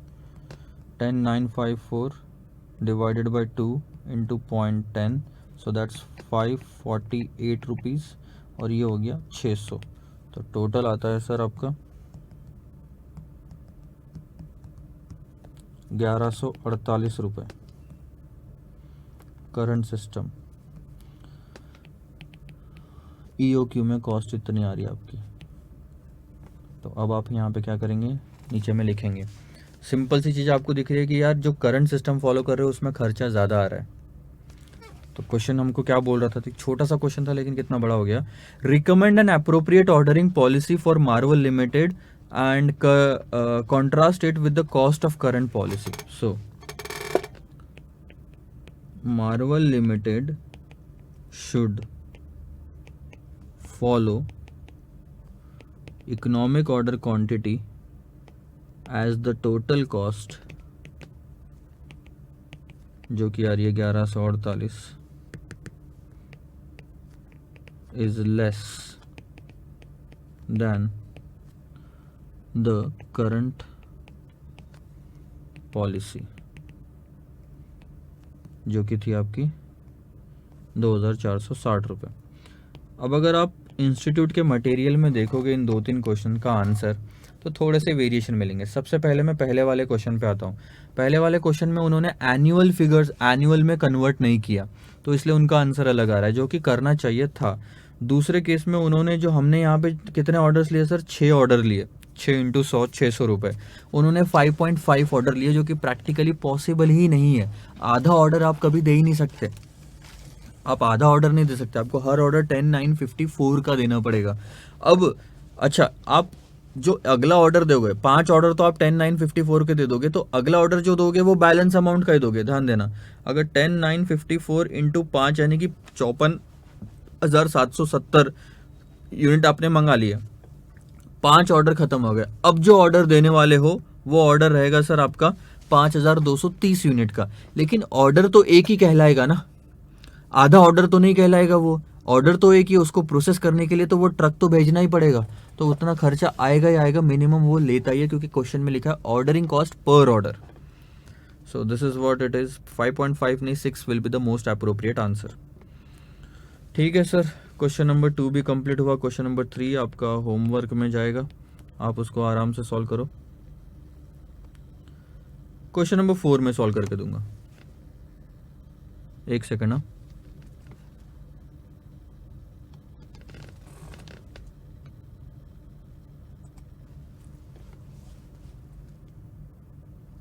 10,954 divided by 2 into 0.10, so that's 548 rupees, और ये हो गया 600। तो टोटल आता है सर आपका 1148 रुपये। करंट सिस्टम EOQ में कॉस्ट इतनी आ रही है आपकी। तो अब आप यहाँ पे क्या करेंगे, नीचे में लिखेंगे, सिंपल सी चीज़ आपको दिख रही है कि यार जो करंट सिस्टम फॉलो कर रहे हो उसमें खर्चा ज़्यादा आ रहा है। तो क्वेश्चन हमको क्या बोल रहा था, तो छोटा सा क्वेश्चन था लेकिन कितना बड़ा हो गया। Recommend an appropriate ordering policy for Marvel Limited and contrast it with the cost of current policy. So Marvel Limited should follow economic order quantity as the total cost, जो कि आ रही है 1148, is less than the current policy, जो कि थी आपकी 2,460 रुपये। अब अगर आप इंस्टीट्यूट के मटेरियल में देखोगे इन 2-3 क्वेश्चन का आंसर, तो थोड़े से वेरिएशन मिलेंगे। सबसे पहले मैं पहले वाले क्वेश्चन पे आता हूँ। पहले वाले क्वेश्चन में उन्होंने एनुअल फिगर्स एनुअल में कन्वर्ट नहीं किया, तो इसलिए उनका आंसर अलग आ रहा है, जो कि करना चाहिए था। दूसरे केस में उन्होंने जो हमने यहाँ पे कितने ऑर्डर्स लिए सर, 6 ऑर्डर लिए, 6 इंटू 100 600 रुपये। उन्होंने 5.5 ऑर्डर लिए, जो कि प्रैक्टिकली पॉसिबल ही नहीं है। आधा ऑर्डर आप कभी दे ही नहीं सकते, आप आधा ऑर्डर नहीं दे सकते, आपको हर ऑर्डर 10,954 का देना पड़ेगा। अब अच्छा, आप जो अगला ऑर्डर दोगे, 5 ऑर्डर तो आप 10,954 के दे दोगे, तो अगला ऑर्डर जो दोगे वो बैलेंस अमाउंट का ही दोगे। ध्यान देना, अगर 10,954 इंटू 5 यानी कि 54,770 यूनिट आपने मंगा लिए, 5 ऑर्डर खत्म हो गए। अब जो ऑर्डर देने वाले हो वो ऑर्डर रहेगा सर आपका 5,230 यूनिट का, लेकिन ऑर्डर तो एक ही कहलाएगा ना, आधा ऑर्डर तो नहीं कहलाएगा। वो ऑर्डर तो एक ही, उसको प्रोसेस करने के लिए तो वो ट्रक तो भेजना ही पड़ेगा, तो उतना खर्चा आएगा ही आएगा, मिनिमम वो लेता ही है, क्योंकि क्वेश्चन में लिखा है ordering cost per order. So this is what it is, 5.5 नहीं 6 will be the most appropriate answer. ठीक है सर, क्वेश्चन नंबर 2 भी कंप्लीट हुआ। क्वेश्चन नंबर 3 आपका होमवर्क में जाएगा, आप उसको आराम से सॉल्व करो। क्वेश्चन नंबर 4 में सॉल्व करके दूंगा, एक सेकंड ना।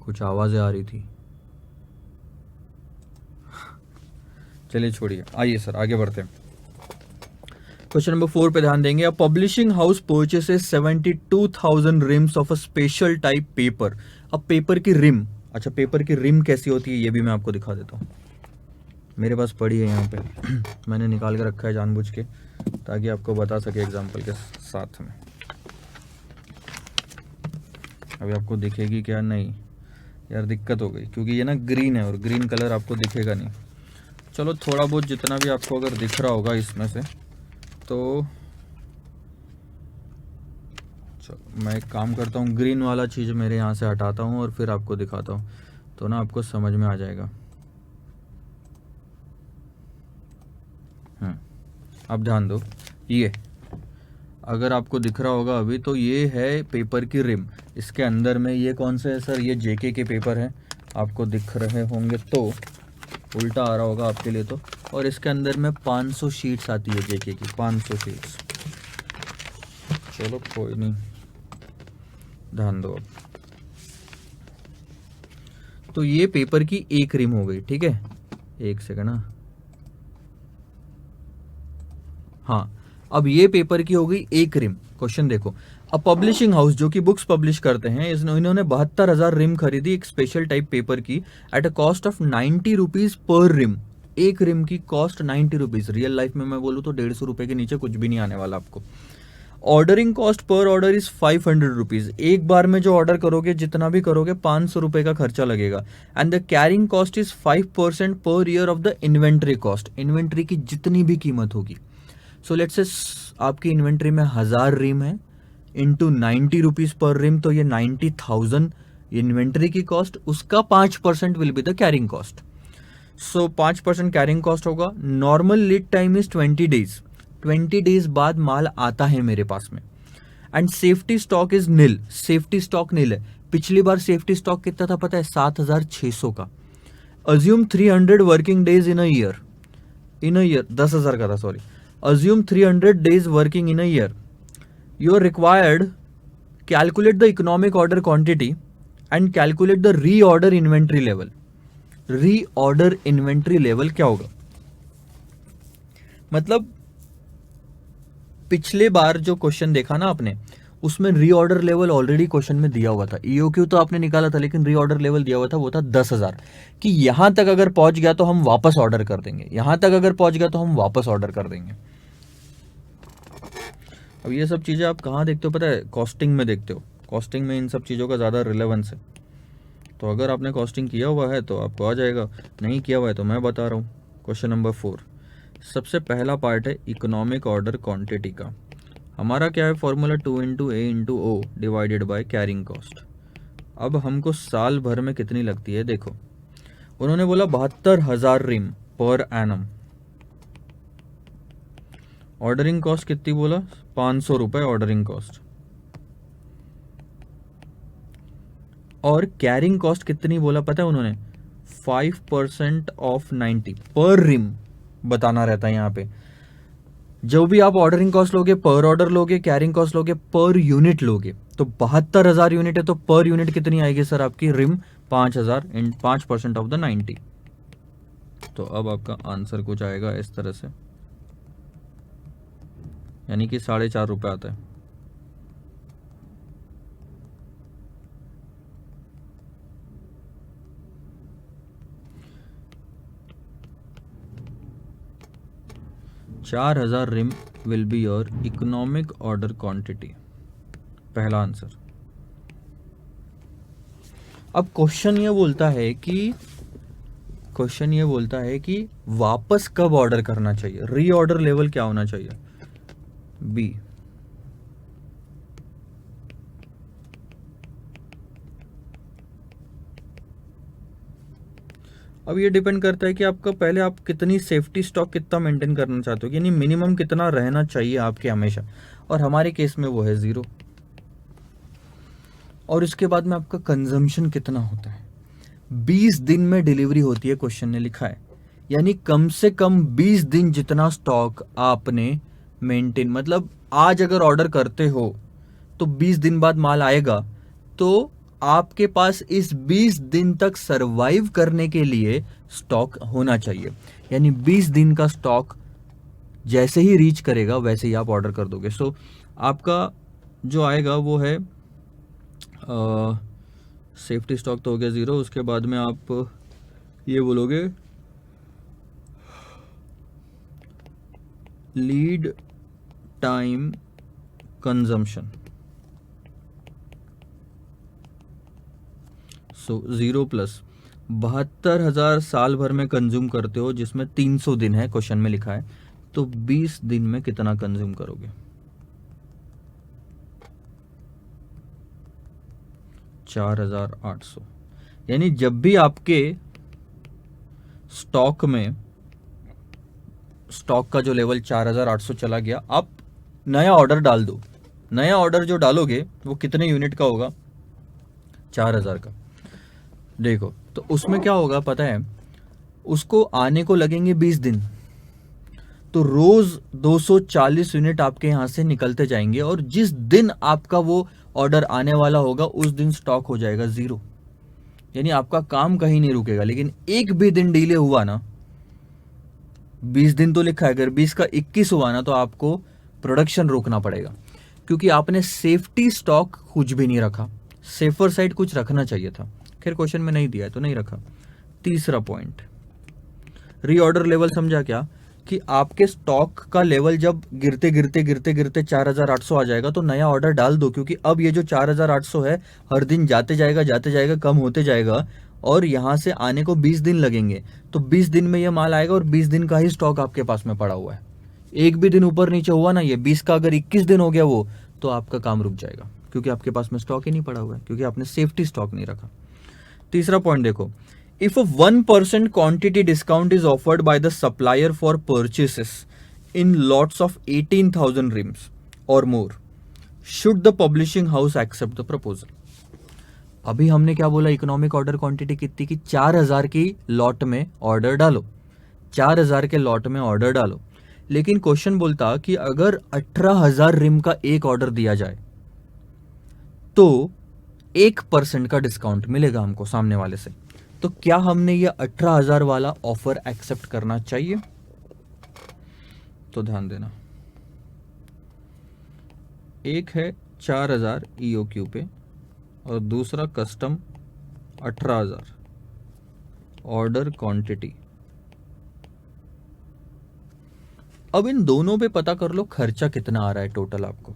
कुछ आवाजें आ रही थी, चलिए छोड़िए, आइए सर आगे बढ़ते हैं। क्वेश्चन नंबर 4 पे ध्यान देंगे। A publishing house purchases 72,000 reams of a special type paper. अब पेपर की रिम, अच्छा पेपर की रिम कैसी होती है ये भी मैं आपको दिखा देता हूँ। मेरे पास पड़ी है यहाँ पे मैंने निकाल के रखा है जानबूझ के, ताकि आपको बता सके एग्जाम्पल के साथ में। अभी आपको दिखेगी क्या? नहीं यार, दिक्कत हो गई, क्योंकि ये ना ग्रीन है और ग्रीन कलर आपको दिखेगा नहीं। चलो थोड़ा बहुत जितना भी आपको अगर दिख रहा होगा इसमें से, तो चलो मैं एक काम करता हूँ, ग्रीन वाला चीज़ मेरे यहाँ से हटाता हूँ और फिर आपको दिखाता हूँ, तो ना आपको समझ में आ जाएगा। अब ध्यान दो, ये अगर आपको दिख रहा होगा अभी, तो ये है पेपर की रिम। इसके अंदर में ये कौन से है सर? ये जेके के पेपर हैं, आपको दिख रहे होंगे तो उल्टा आ रहा होगा आपके लिए तो। और इसके अंदर में 500 शीट्स आती है जेके की, 500 शीट्स। चलो कोई नहीं, ध्यान दो अब। तो ये पेपर की एक रिम हो गई, ठीक है। एक सेकंड ना, हाँ, अब ये पेपर की हो गई एक रिम। क्वेश्चन देखो, अ पब्लिशिंग हाउस जो कि बुक्स पब्लिश करते हैं, इन्होंने 72,000 रिम खरीदी एक स्पेशल टाइप पेपर की at a cost of 90 rupees per ream. एक रिम की कॉस्ट 90 रुपीज। रियल लाइफ में मैं बोलूँ तो 150 रुपए के नीचे कुछ भी नहीं आने वाला आपको। Ordering cost per order is 500 rupees. एक बार में जो ऑर्डर करोगे, जितना भी करोगे, 500 रुपए का खर्चा लगेगा। And the carrying cost is 5% per year of the inventory cost. Inventory की जितनी भी कीमत होगी, सो लेट्स से आपकी इन्वेंट्री में 1000 रिम है, इंटू 90 रुपीज पर रिम, तो ये 90,000 इन्वेंट्री की कॉस्ट, उसका 5% will be the carrying cost. So 5% carrying cost होगा। Normal lead time is 20 days. 20 days बाद माल आता है मेरे पास में। And safety stock is nil. Safety stock nil है। पिछली बार सेफ्टी स्टॉक कितना था पता है? 7,600 का। Assume 300 working days in a year. 10,000 का था, sorry. Assume 300 days working in a year. You are required calculate the economic order quantity and calculate the reorder inventory level. Reorder inventory level क्या होगा? मतलब पिछले बार जो क्वेश्चन देखा ना आपने, उसमें रीऑर्डर लेवल ऑलरेडी क्वेश्चन में दिया हुआ था। ईओक्यू तो आपने निकाला था, लेकिन रीऑर्डर लेवल दिया हुआ था, वो था 10,000 कि यहां तक अगर पहुंच गया तो हम वापस ऑर्डर कर देंगे, यहां तक अगर पहुंच गया तो हम वापस ऑर्डर कर देंगे। अब ये सब चीज़ें आप कहाँ देखते हो पता है? कॉस्टिंग में देखते हो। कॉस्टिंग में इन सब चीज़ों का ज़्यादा रिलेवेंस है। तो अगर आपने कॉस्टिंग किया हुआ है तो आपको आ जाएगा, नहीं किया हुआ है तो मैं बता रहा हूँ। क्वेश्चन नंबर 4, सबसे पहला पार्ट है इकोनॉमिक ऑर्डर क्वांटिटी का। हमारा क्या है formula? 2 into A into O divided by carrying cost. अब हमको साल भर में कितनी लगती है देखो। उन्होंने बोला 72,000 rim per annum. Ordering cost कितनी बोला? 500 रुपए ऑर्डरिंग कॉस्ट। और कैरिंग कॉस्ट कितनी बोला पता है उन्होंने? 5% ऑफ 90 पर रिम बताना रहता है यहाँ पे। जो भी आप ऑर्डरिंग कॉस्ट लोगे, पर ऑर्डर लोगे, कैरिंग कॉस्ट लोगे, पर यूनिट लोगे, तो 72,000 यूनिट है तो पर यूनिट कितनी आएगी सर आपकी? Ream 5,000 in 5% of the 90। तो अब आपका आंसर कुछ आएगा इस तरह से, यानी कि 4.5 रुपए आता है। चार 4,000 ream will be your economic order quantity, पहला आंसर। अब क्वेश्चन ये बोलता है कि वापस कब ऑर्डर करना चाहिए, रीऑर्डर लेवल क्या होना चाहिए? बी। अब ये डिपेंड करता है कि आपका पहले आप कितनी सेफ्टी स्टॉक कितना मेंटेन करना चाहते हो, यानी मिनिमम कितना रहना चाहिए आपके हमेशा, और हमारे केस में वो है 0। और इसके बाद में आपका कंजम्पशन कितना होता है। 20 दिन में डिलीवरी होती है, क्वेश्चन ने लिखा है, यानी कम से कम 20 दिन जितना स्टॉक आपने मेंटेन, मतलब आज अगर ऑर्डर करते हो तो 20 दिन बाद माल आएगा, तो आपके पास इस 20 दिन तक सरवाइव करने के लिए स्टॉक होना चाहिए। यानी 20 दिन का स्टॉक जैसे ही रीच करेगा वैसे ही आप ऑर्डर कर दोगे। सो आपका जो आएगा वो है सेफ्टी स्टॉक तो हो गया 0। उसके बाद में आप ये बोलोगे लीड टाइम कंजम्पशन। सो 0 प्लस 72,000 साल भर में कंज्यूम करते हो, जिसमें 300 दिन है, क्वेश्चन में लिखा है, तो 20 दिन में कितना कंज्यूम करोगे? 4,800। यानी जब भी आपके स्टॉक का जो लेवल 4,800 चला गया, आप नया ऑर्डर डाल दो। नया ऑर्डर जो डालोगे वो कितने यूनिट का होगा? 4000 का। देखो तो उसमें क्या होगा पता है, उसको आने को लगेंगे 20 दिन, तो रोज 240 यूनिट आपके यहाँ से निकलते जाएंगे, और जिस दिन आपका वो ऑर्डर आने वाला होगा उस दिन स्टॉक हो जाएगा 0। यानी आपका काम कहीं नहीं रुकेगा। लेकिन एक भी दिन डिले हुआ ना, 20 दिन तो लिखा है, अगर 20 का 21 हुआ ना तो आपको प्रोडक्शन रोकना पड़ेगा, क्योंकि आपने सेफ्टी स्टॉक कुछ भी नहीं रखा। सेफर साइड कुछ रखना चाहिए था, खैर क्वेश्चन में नहीं दिया है तो नहीं रखा। तीसरा पॉइंट, रीऑर्डर लेवल समझा क्या? कि आपके स्टॉक का लेवल जब गिरते गिरते गिरते गिरते 4800 आ जाएगा तो नया ऑर्डर डाल दो, क्योंकि अब ये जो 4800 है हर दिन जाते जाएगा कम होते जाएगा, और यहाँ से आने को 20 दिन लगेंगे। तो 20 दिन में ये माल आएगा और 20 दिन का ही स्टॉक आपके पास में पड़ा हुआ है। एक भी दिन ऊपर नीचे हुआ ना, ये 20 का अगर 21 दिन हो गया वो, तो आपका काम रुक जाएगा, क्योंकि आपके पास में स्टॉक ही नहीं पड़ा हुआ है, क्योंकि आपने सेफ्टी स्टॉक नहीं रखा। तीसरा पॉइंट देखो, if a 1% quantity discount is offered by the supplier for purchases in lots of 18,000 rims or more, should the publishing house accept the proposal? अभी हमने क्या बोला, इकोनॉमिक ऑर्डर क्वांटिटी कितनी की? 4000 की लॉट में ऑर्डर डालो, 4000 के लॉट में ऑर्डर डालो। लेकिन क्वेश्चन बोलता कि अगर 18,000 रिम का एक ऑर्डर दिया जाए तो 1% का डिस्काउंट मिलेगा हमको सामने वाले से। तो क्या हमने ये 18,000 वाला ऑफर एक्सेप्ट करना चाहिए? तो ध्यान देना, एक है 4000 EOQ पे और दूसरा कस्टम 18,000 ऑर्डर क्वांटिटी। अब इन दोनों पे पता कर लो खर्चा कितना आ रहा है टोटल आपको।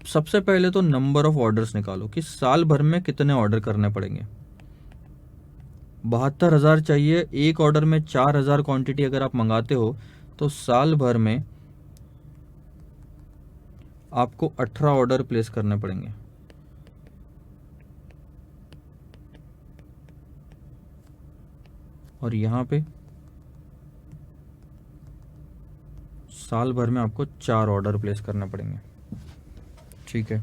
सबसे पहले तो नंबर ऑफ ऑर्डर्स निकालो कि साल भर में कितने ऑर्डर करने पड़ेंगे। 72,000 चाहिए, एक ऑर्डर में 4,000 क्वांटिटी अगर आप मंगाते हो तो साल भर में आपको 18 ऑर्डर प्लेस करने पड़ेंगे। और यहाँ पे साल भर में आपको 4 ऑर्डर प्लेस करने पड़ेंगे। ठीक है,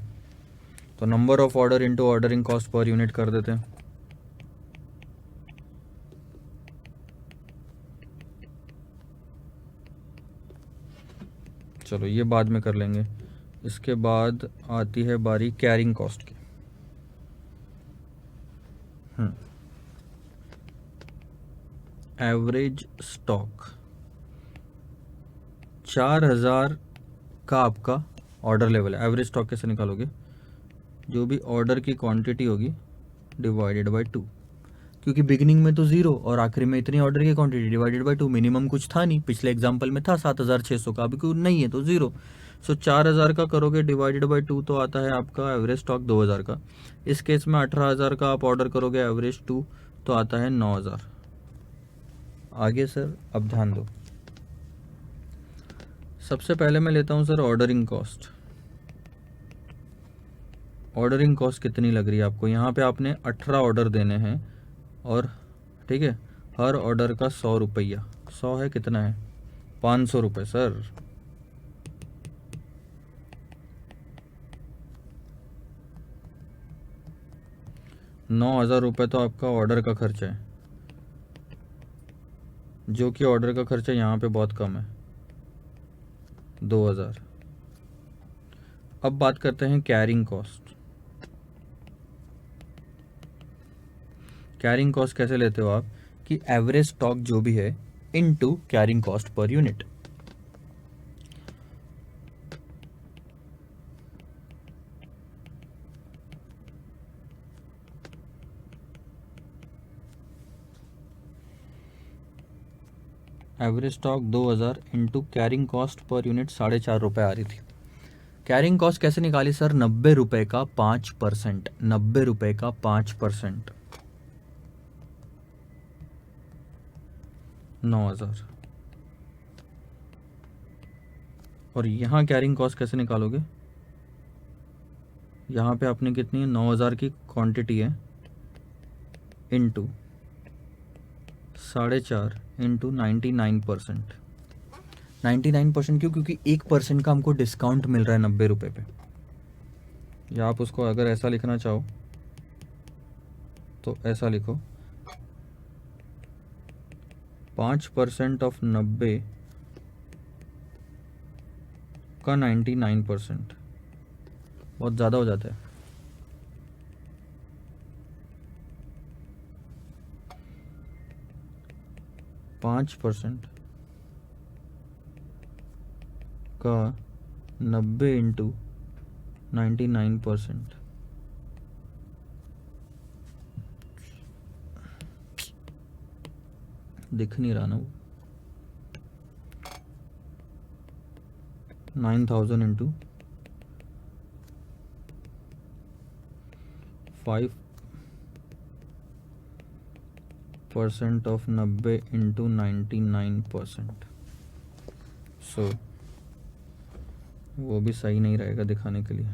तो number of order into ordering cost per unit कर देते हैं। चलो ये बाद में कर लेंगे। इसके बाद आती है बारी कैरिंग कॉस्ट की। एवरेज स्टॉक 4000 का आपका ऑर्डर लेवल है। एवरेज स्टॉक कैसे निकालोगे? जो भी ऑर्डर की क्वांटिटी होगी डिवाइडेड बाय 2, क्योंकि बिगिनिंग में तो 0 और आखिरी में इतनी ऑर्डर की क्वांटिटी डिवाइडेड बाय 2। मिनिमम कुछ था नहीं, पिछले एग्जांपल में था 7600 का, अभी कोई नहीं है तो 0। सो 4000 का करोगे डिवाइडेड बाय 2 तो आता है आपका एवरेज स्टॉक 2000 का। इस केस में 18,000 का आप ऑर्डर करोगे एवरेज 2 तो आता है 9000। आगे सर अब ध्यान दो, सबसे पहले मैं लेता हूं sir ordering cost. Ordering cost कितनी लग रही है आपको? यहाँ पे आपने 18 ऑर्डर देने हैं और ठीक है, हर ऑर्डर का 100 रुपया। 100 है कितना है? 500 रुपये सर। ₹9,000 तो आपका ऑर्डर का खर्चा है, जो कि ऑर्डर का खर्चा यहाँ पे बहुत कम है, 2000। अब बात करते हैं कैरिंग कॉस्ट। कैरिंग कॉस्ट कैसे लेते हो आप? कि एवरेज स्टॉक जो भी है into carrying cost per unit. Average stock 2000 into carrying cost per unit 4.5 आ रही थी। कैरिंग कॉस्ट कैसे निकाली सर? 90 रुपए का 5%। 90 रुपए का 5%, 9000। और यहाँ कैरिंग कॉस्ट कैसे निकालोगे? यहाँ पे आपने कितनी है? 9000 की क्वांटिटी है इंटू 4.5 इंटू 99%। 99% क्यों? क्योंकि 1% का हमको डिस्काउंट मिल रहा है 90 रुपये पे। या आप उसको अगर ऐसा लिखना चाहो तो ऐसा लिखो, 5% ऑफ 90 का 99%, बहुत ज़्यादा हो जाता है। पाँच % का 90 इंटू 99%, दिख नहीं रहा ना वो, 9000 इंटू 5% ऑफ 90 इंटू 99%। सो वो भी सही नहीं रहेगा दिखाने के लिए।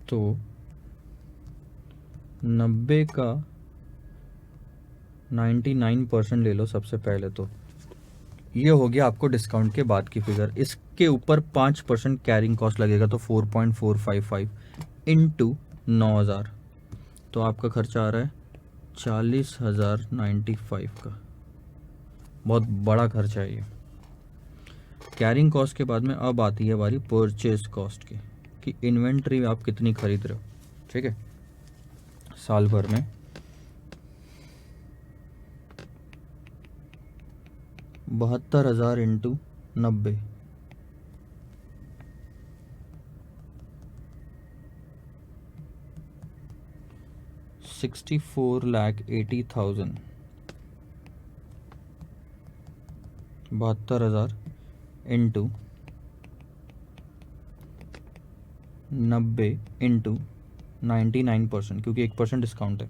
तो 90 का 99% ले लो सबसे पहले। तो ये हो गया आपको डिस्काउंट के बाद की फिगर। इसके ऊपर 5% कैरिंग कॉस्ट लगेगा, तो 4.455 इंटू 9000, तो आपका खर्चा आ रहा है 40,095 का। बहुत बड़ा खर्चा है ये। कैरिंग कॉस्ट के बाद में अब आती है बारी परचेज कॉस्ट की, कि इन्वेंट्री आप कितनी खरीद रहे हो। ठीक है, साल भर में 72,000 इंटू 90, 64,80,000, 72,000 इंटू 90 इंटू 99%, क्योंकि 1% डिस्काउंट है।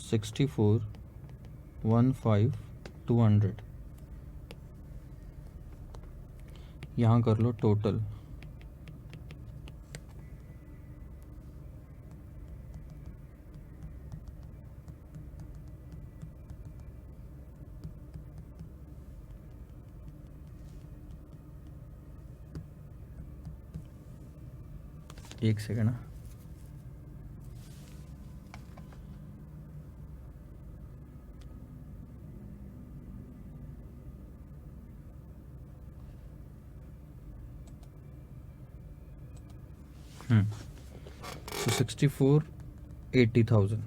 $64,15,200, यहाँ कर लो टोटल। एक सेकेंड। तो 64,80,000,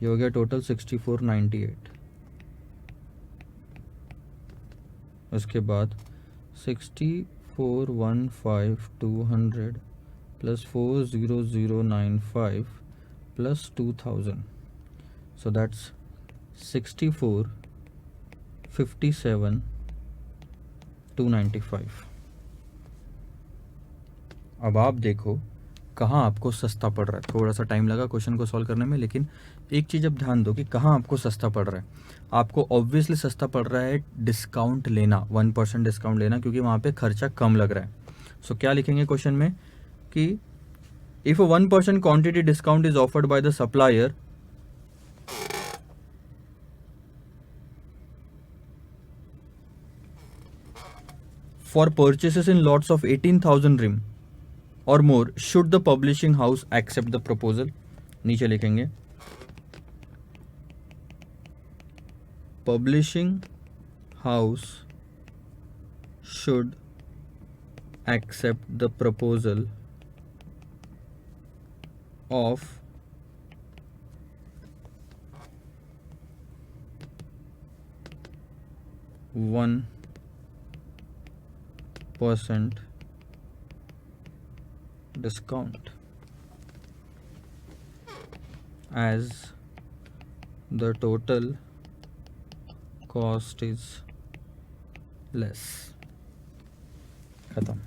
ये हो गया टोटल 64,98। उसके बाद 64,15,200 प्लस 4,0,095 प्लस 2,000, सो दैट्स 64,57,295। अब आप देखो कहाँ आपको सस्ता पड़ रहा है। थोड़ा सा टाइम लगा क्वेश्चन को सॉल्व करने में, लेकिन एक चीज़ अब ध्यान दो कि कहाँ आपको सस्ता पड़ रहा है। आपको ऑब्वियसली सस्ता पड़ रहा है डिस्काउंट लेना, 1% डिस्काउंट लेना, क्योंकि वहाँ पे खर्चा कम लग रहा है। सो क्या लिखेंगे क्वेश्चन में कि if 1% quantity discount is offered by the supplier for purchases in lots of 18,000 ream और more, should the publishing house accept the proposal. नीचे लिखेंगे publishing house should accept the proposal of $1 discount as the total cost is less। खत्म।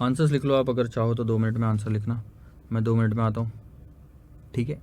आंसर्स लिख लो आप, अगर चाहो तो 2 मिनट में आंसर लिखना, मैं 2 मिनट में आता हूँ। ठीक है।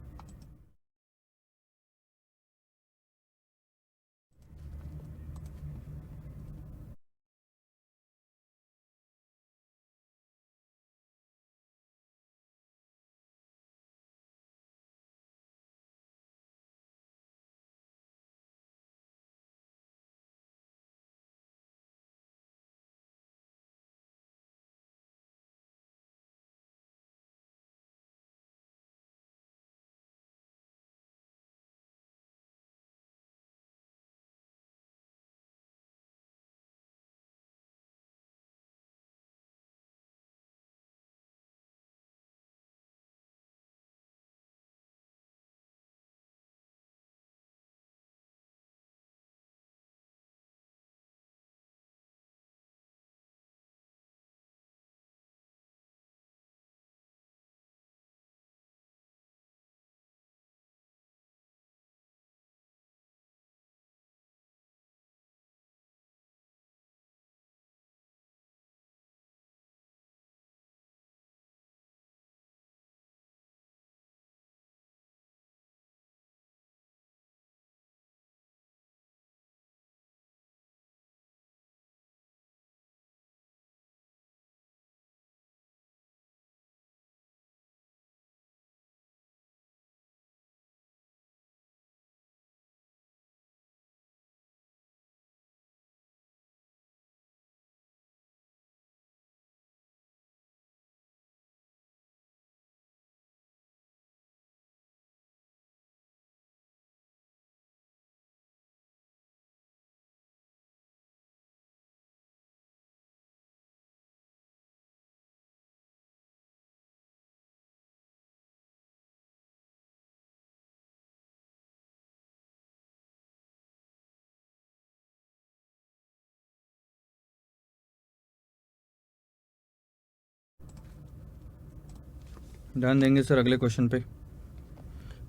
ध्यान देंगे सर अगले क्वेश्चन पे।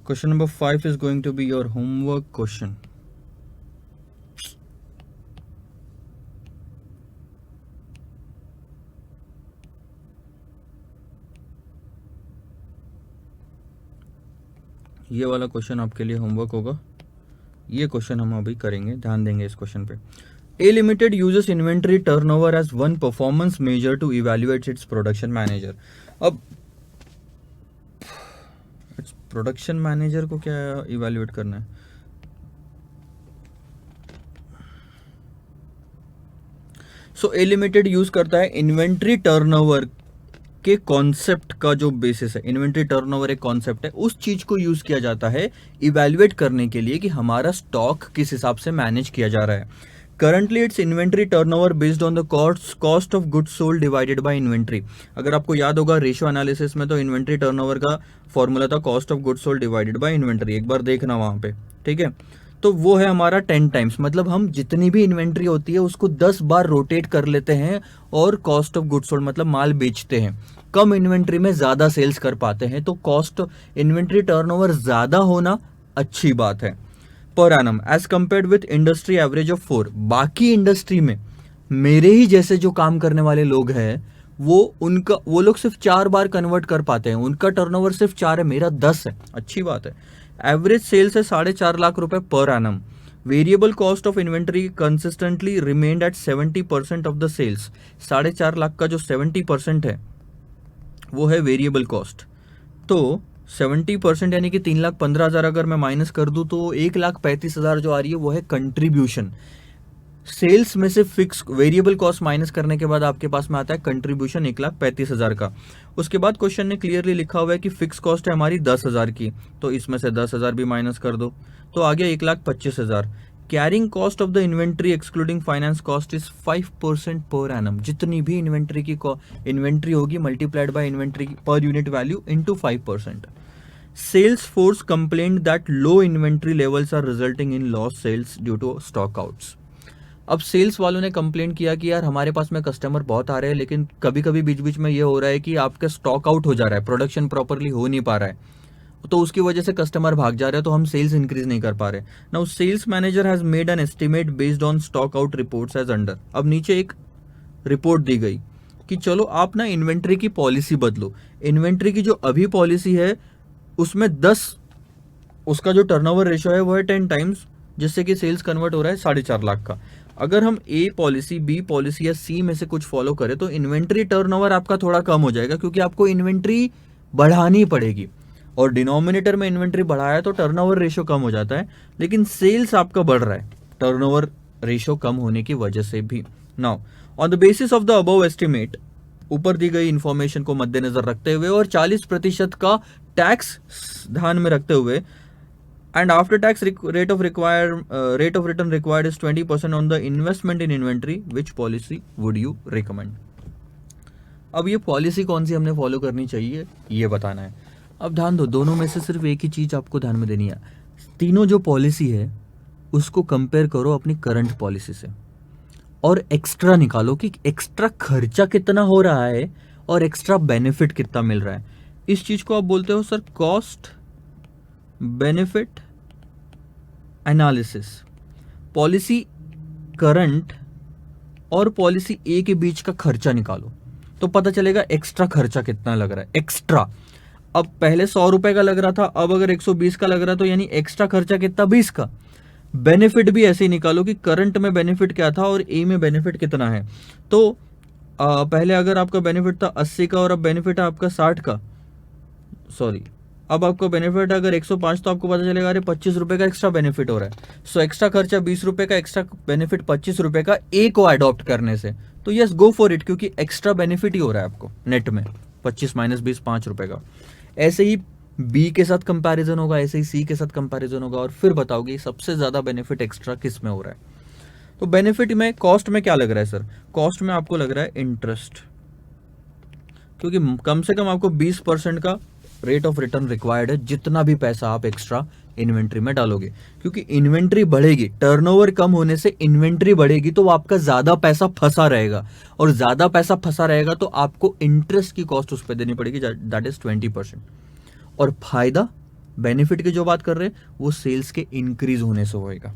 Question number 5 is going to be your homework question. ये वाला क्वेश्चन आपके लिए होमवर्क होगा। ये क्वेश्चन हम अभी करेंगे, ध्यान देंगे इस क्वेश्चन पे। A Limited uses inventory turnover as one performance measure to evaluate its production manager। अब प्रोडक्शन मैनेजर को क्या इवेल्युएट करना है? सो ए लिमिटेड यूज करता है इन्वेंट्री टर्नओवर के कॉन्सेप्ट का जो बेसिस है। इन्वेंट्री टर्नओवर एक कॉन्सेप्ट है, उस चीज को यूज किया जाता है इवेल्युएट करने के लिए कि हमारा स्टॉक किस हिसाब से मैनेज किया जा रहा है। Currently it's inventory turnover based on the cost of goods sold divided by inventory. अगर आपको याद होगा रेशियो एनालिसिस में तो इन्वेंट्री टर्नओवर का फॉर्मूला था cost of goods sold divided by inventory, एक बार देखना वहां पे, ठीक है। तो वो है हमारा 10 टाइम्स, मतलब हम जितनी भी इन्वेंट्री होती है उसको 10 बार रोटेट कर लेते हैं और कॉस्ट ऑफ गुड्स सोल्ड मतलब माल बेचते हैं। कम इन्वेंट्री में ज्यादा सेल्स कर पाते हैं, तो कॉस्ट इन्वेंट्री टर्नओवर ज्यादा होना अच्छी बात है per annum as compared with industry average of 4। बाकी इंडस्ट्री में मेरे ही जैसे जो काम करने वाले लोग हैं वो लोग सिर्फ 4 बार कन्वर्ट कर पाते हैं, उनका टर्नओवर सिर्फ 4 है, मेरा 10 है, अच्छी बात है। एवरेज सेल्स है 4.5 लाख रुपए per annum. Variable cost of inventory consistently remained at 70% of the sales. 4.5 lakh का जो 70% है वो है वेरिएबल कॉस्ट। तो 70% यानी कि 3,15,000 अगर मैं माइनस कर दूं तो 1,35,000 जो आ रही है वो है कंट्रीब्यूशन। सेल्स में से फिक्स वेरिएबल कॉस्ट माइनस करने के बाद आपके पास में आता है कंट्रीब्यूशन 1,35,000 का। उसके बाद क्वेश्चन ने क्लियरली लिखा हुआ है कि फिक्स कॉस्ट है हमारी 10,000 की, तो इसमें से 10,000 भी माइनस कर दो तो आ गया 1,25,000। Carrying cost of the inventory excluding finance cost is 5% per annum. जितनी भी इन्वेंट्री होगी multiplied by inventory per unit value into 5%। Sales force complaint that low inventory levels are resulting in loss sales due to stock outs. अब सेल्स वालों ने कंप्लेंट किया कि यार हमारे पास में कस्टमर बहुत आ रहे हैं लेकिन कभी कभी बीच बीच में ये हो रहा है कि आपका स्टॉक आउट हो जा रहा है, प्रोडक्शन प्रॉपरली हो नहीं पा रहा है, तो उसकी वजह से कस्टमर भाग जा रहे हैं, तो हम सेल्स इंक्रीज नहीं कर पा रहे। Now sales manager has made an estimate based on stock out reports as under. अब नीचे एक रिपोर्ट दी गई कि चलो आप ना इन्वेंट्री की पॉलिसी बदलो। इन्वेंट्री की जो अभी पॉलिसी है उसमें 10, उसका जो टर्नओवर रेशियो है वो है 10 टाइम्स, जिससे कि सेल्स कन्वर्ट हो रहा है 4.5 लाख का। अगर हम ए पॉलिसी, बी पॉलिसी या सी में से कुछ फॉलो करें तो इन्वेंट्री टर्नओवर आपका थोड़ा कम हो जाएगा, क्योंकि आपको इन्वेंट्री बढ़ानी पड़ेगी, और डिनोमिनेटर में इन्वेंट्री बढ़ाया तो टर्नओवर रेशियो कम हो जाता है, लेकिन सेल्स आपका बढ़ रहा है टर्नओवर रेशियो कम होने की वजह से भी। Now on the basis of the above estimate, ऊपर दी गई इंफॉर्मेशन को मद्देनजर रखते हुए और 40% का टैक्स ध्यान में रखते हुए, and after tax rate of return required is 20% on the investment in inventory, which policy would you recommend? अब ये पॉलिसी कौन सी हमने फॉलो करनी चाहिए ये बताना है। अब ध्यान दो, दोनों में से सिर्फ एक ही चीज आपको ध्यान में देनी है। तीनों जो पॉलिसी है उसको कंपेयर करो अपनी करंट पॉलिसी से, और एक्स्ट्रा निकालो कि एक्स्ट्रा खर्चा कितना हो रहा है और एक्स्ट्रा बेनिफिट कितना मिल रहा है। इस चीज को आप बोलते हो sir cost benefit analysis. Policy current और पॉलिसी ए के बीच का खर्चा निकालो तो पता चलेगा एक्स्ट्रा खर्चा कितना लग रहा है। एक्स्ट्रा, अब पहले 100 रुपए का लग रहा था, अब अगर 120 का लग रहा है तो यानी एक्स्ट्रा खर्चा कितना, 20 का। बेनिफिट भी ऐसे ही निकालो कि करंट में बेनिफिट क्या था और ए में बेनिफिट कितना है। तो पहले अगर आपका बेनिफिट था 80 का और अब बेनिफिट है आपका 60 का, सॉरी, अब आपका बेनिफिट अगर 105 तो आपको पता चलेगा अरे 25 रुपए का एक्स्ट्रा बेनिफिट हो रहा है। सो एक्स्ट्रा खर्चा 20 रुपए का, एक्स्ट्रा बेनिफिट 25 रुपए का ए को अडॉप्ट करने से, तो यस गो फॉर इट, क्योंकि एक्स्ट्रा बेनिफिट ही हो रहा है आपको नेट में 25 माइनस 20 5 रुपए का। ऐसे ही बी के साथ कंपैरिजन होगा, ऐसे ही सी के साथ कंपैरिजन होगा, और फिर बताओगे सबसे ज्यादा बेनिफिट एक्स्ट्रा किस में हो रहा है। तो बेनिफिट में, कॉस्ट में क्या लग रहा है सर, कॉस्ट में आपको लग रहा है इंटरेस्ट, क्योंकि कम से कम आपको 20% का रेट ऑफ रिटर्न रिक्वायर्ड है जितना भी पैसा आप एक्स्ट्रा इन्वेंट्री में डालोगे, क्योंकि इन्वेंट्री बढ़ेगी, टर्नओवर कम होने से इन्वेंट्री बढ़ेगी तो आपका ज्यादा पैसा फंसा रहेगा, और ज्यादा पैसा फंसा रहेगा तो आपको इंटरेस्ट की कॉस्ट उस पर देनी पड़ेगी, दैट इज 20%। और फायदा, बेनिफिट की जो बात कर रहे हैं वो सेल्स के इंक्रीज होने से होएगा।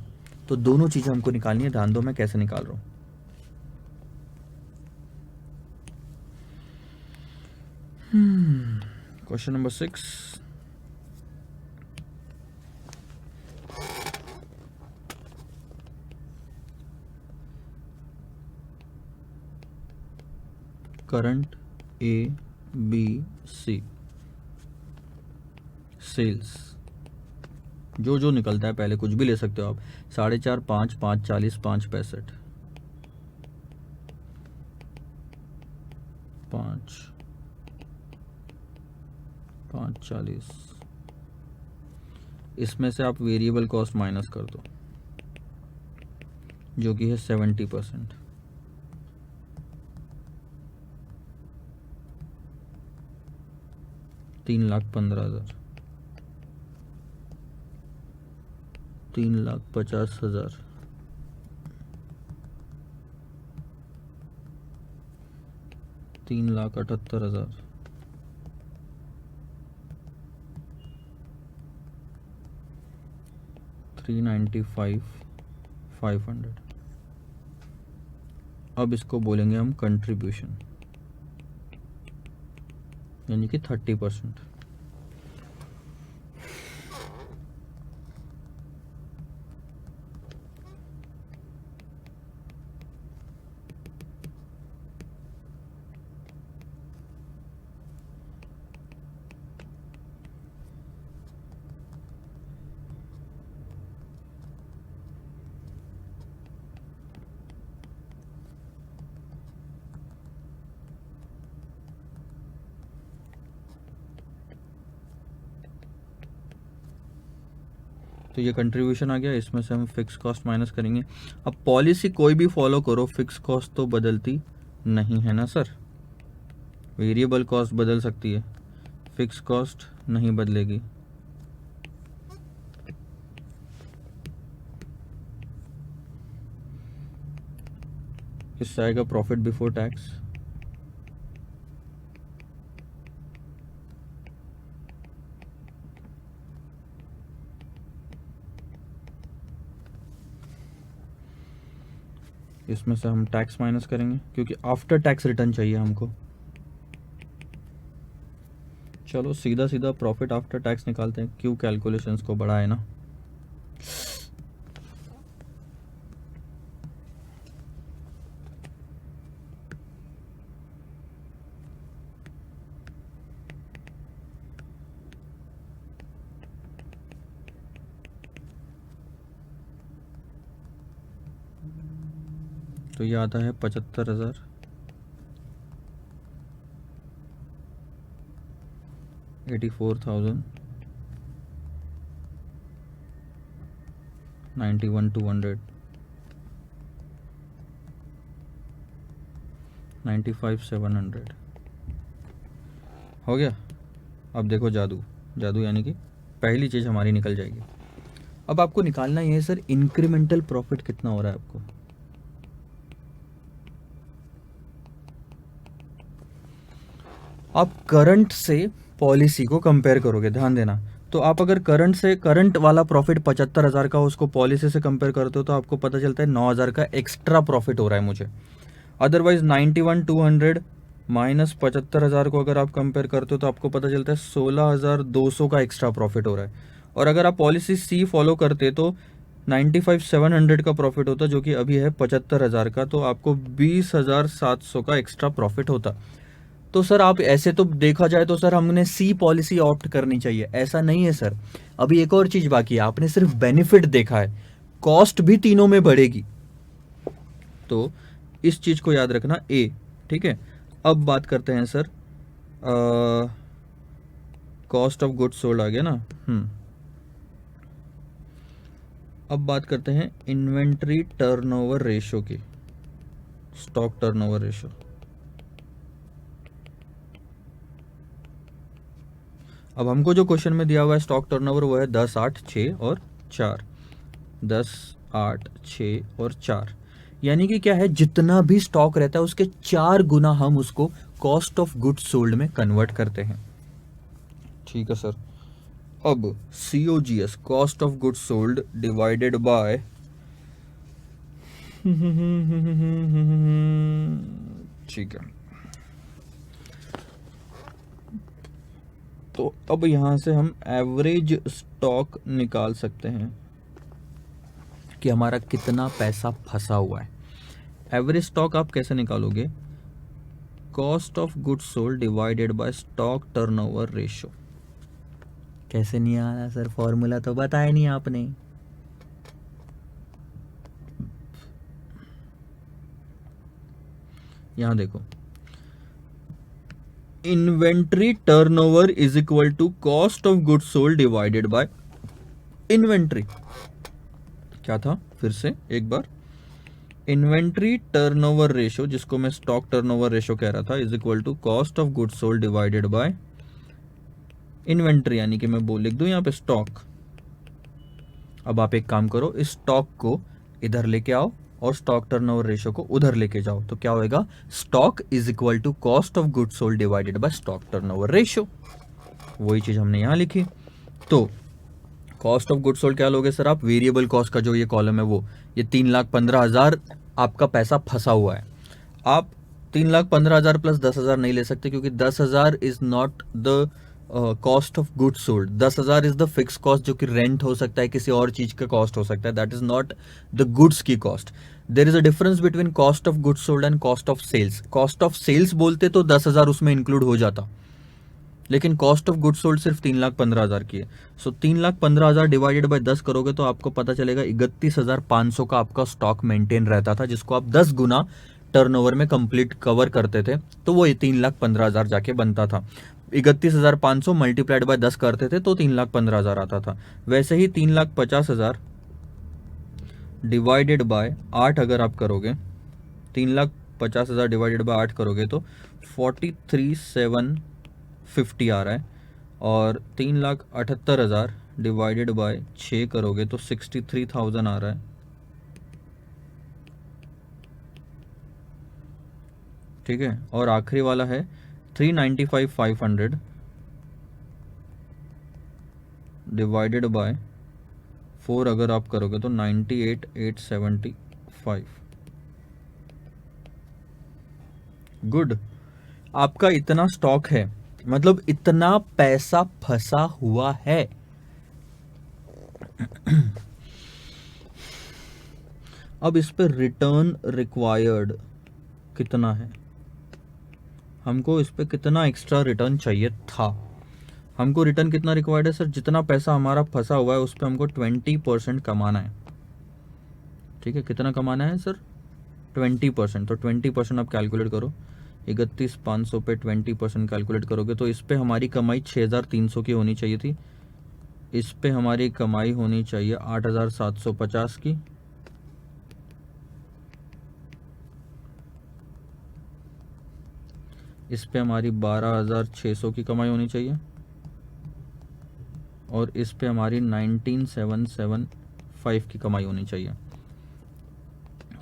तो दोनों चीजें हमको निकालनी है, ध्यान दो मैं कैसे निकाल रहा हूं। Question number 6, current A B C sales, जो जो निकलता है पहले कुछ भी ले सकते हो आप, 4.5, 5, 5.40, 5.65, 5.40, इसमें से आप वेरिएबल कॉस्ट माइनस कर दो जो कि है 70%, 3,15,000, 3,50,000, 3,78,000, 395,500। अब इसको बोलेंगे हम कंट्रीब्यूशन, यानी कि 30%। तो ये कंट्रीब्यूशन आ गया, इसमें से हम फिक्स कॉस्ट माइनस करेंगे। अब पॉलिसी कोई भी फॉलो करो, फिक्स कॉस्ट तो बदलती नहीं है ना सर, वेरिएबल कॉस्ट बदल सकती है, फिक्स कॉस्ट नहीं बदलेगी। इससे आएगा प्रॉफिट बिफोर टैक्स, इसमें से हम टैक्स माइनस करेंगे क्योंकि आफ्टर टैक्स रिटर्न चाहिए हमको, चलो सीधा सीधा प्रॉफिट आफ्टर टैक्स निकालते हैं, क्यों कैलकुलेशंस को बढ़ाए ना। तो ये आता है 75,000, 84,000, 91,200, 95,700 हो गया। अब देखो जादू, जादू यानी कि पहली चीज़ हमारी निकल जाएगी। अब आपको निकालना ये है सर, इंक्रीमेंटल प्रॉफिट कितना हो रहा है आपको। आप करंट से पॉलिसी को कंपेयर करोगे, ध्यान देना। तो आप अगर करंट से, करंट वाला प्रॉफिट 75,000 का, उसको पॉलिसी से कंपेयर करते हो तो आपको पता चलता है 9,000 का एक्स्ट्रा प्रॉफिट हो रहा है मुझे। अदरवाइज 91,200 माइनस 75,000 को अगर आप कंपेयर करते हो तो आपको पता चलता है 16,200 का एक्स्ट्रा प्रॉफिट हो रहा है। और अगर आप पॉलिसी सी फॉलो करते तो 95,700 का प्रॉफिट होता, जो कि अभी है 75,000 का, तो आपको 20,700 का एक्स्ट्रा प्रॉफिट होता। तो सर आप ऐसे तो देखा जाए तो सर हमने सी पॉलिसी ऑप्ट करनी चाहिए, ऐसा नहीं है सर। अभी एक और चीज बाकी है, आपने सिर्फ बेनिफिट देखा है, कॉस्ट भी तीनों में बढ़ेगी। तो इस चीज को याद रखना ए, ठीक है। अब बात करते हैं sir, cost of goods sold आ गया ना। अब बात करते हैं इन्वेंट्री टर्नओवर रेशो की, स्टॉक टर्नओवर रेशो। अब हमको जो क्वेश्चन में दिया हुआ है स्टॉक टर्नओवर, वो है 10, 8, 6 और 4। 10, 8, 6 और 4, यानी कि क्या है, जितना भी स्टॉक रहता है उसके 4 गुना हम उसको कॉस्ट ऑफ गुड्स सोल्ड में कन्वर्ट करते हैं। ठीक है सर। अब COGS, cost of goods sold divided bye ठीक है। तो अब यहां से हम एवरेज स्टॉक निकाल सकते हैं कि हमारा कितना पैसा फंसा हुआ है। एवरेज स्टॉक आप कैसे निकालोगे, cost of goods sold divided by stock turnover ratio. कैसे नहीं आ रहा सर, फॉर्मूला तो बताया नहीं आपने। यहां देखो, inventory turnover is equal to cost of goods sold divided by inventory. क्या था, फिर से एक बार, इन्वेंट्री टर्नओवर रेशो, जिसको मैं स्टॉक टर्नओवर रेशो कह रहा था, is equal to cost of goods sold divided by inventory, यानी कि मैं लिख दूं यहां पे स्टॉक। अब आप एक काम करो, इस स्टॉक को इधर लेके आओ और स्टॉक टर्नओवर रेशो को उधर लेके जाओ, तो क्या होएगा, stock is equal to cost of goods sold divided by stock turnover ratio. वही चीज हमने यहां लिखी। तो कॉस्ट ऑफ गुड्स सोल्ड क्या लोगे सर आप, वेरिएबल कॉस्ट का जो ये कॉलम है वो, ये 3,15,000 आपका पैसा फंसा हुआ है। आप 3,15,000 प्लस 10,000 नहीं ले सकते, क्योंकि 10,000 is not the cost of goods sold. 10,000 is the fix cost, जो कि रेंट हो सकता है, किसी और चीज का कॉस्ट हो सकता है, that is not the goods की cost. There is a difference between cost of goods sold and cost of sales. Cost of sales बोलते तो 10,000 उसमें इंक्लूड हो जाता, लेकिन कॉस्ट ऑफ गुड्स सोल्ड सिर्फ 3,15,000 की है। सो 3,15,000 डिवाइडेड बाय 10 करोगे तो आपको पता चलेगा 31,500 का आपका स्टॉक मेंटेन रहता था, जिसको आप 10 गुना टर्नओवर में कंप्लीट कवर करते थे, तो वो 3,15,000 जाके बनता था। 31,500 मल्टीप्लाइड बाय 10 करते थे तो 3,15,000 आता था। वैसे ही 3,50,000 डिवाइडेड बाय 8 अगर आप करोगे, 3,50,000 डिवाइडेड बाय 8 करोगे तो 43,750 आ रहा है, और 3,78,000 डिवाइडेड बाय 6 करोगे तो 63,000 आ रहा है। ठीक है, और आखिरी वाला है 395,500 डिवाइडेड बाय 4 अगर आप करोगे तो 98,875। गुड, आपका इतना स्टॉक है, मतलब इतना पैसा फंसा हुआ है। अब इस पे रिटर्न रिक्वायर्ड कितना है, हमको इस पे कितना एक्स्ट्रा रिटर्न चाहिए था। हमको रिटर्न कितना रिक्वायर्ड है सर, जितना पैसा हमारा फंसा हुआ है उस पे हमको 20% कमाना है। ठीक है, कितना कमाना है सर, 20%। तो 20% आप कैलकुलेट करो, 31,500 पे 20% कैलकुलेट करोगे तो इस पे हमारी कमाई 6,300 की होनी चाहिए थी। इस पे हमारी कमाई होनी चाहिए 8,750 की। इस पे हमारी 12,600 की कमाई होनी चाहिए और इस पे हमारी 19,775 की कमाई होनी चाहिए।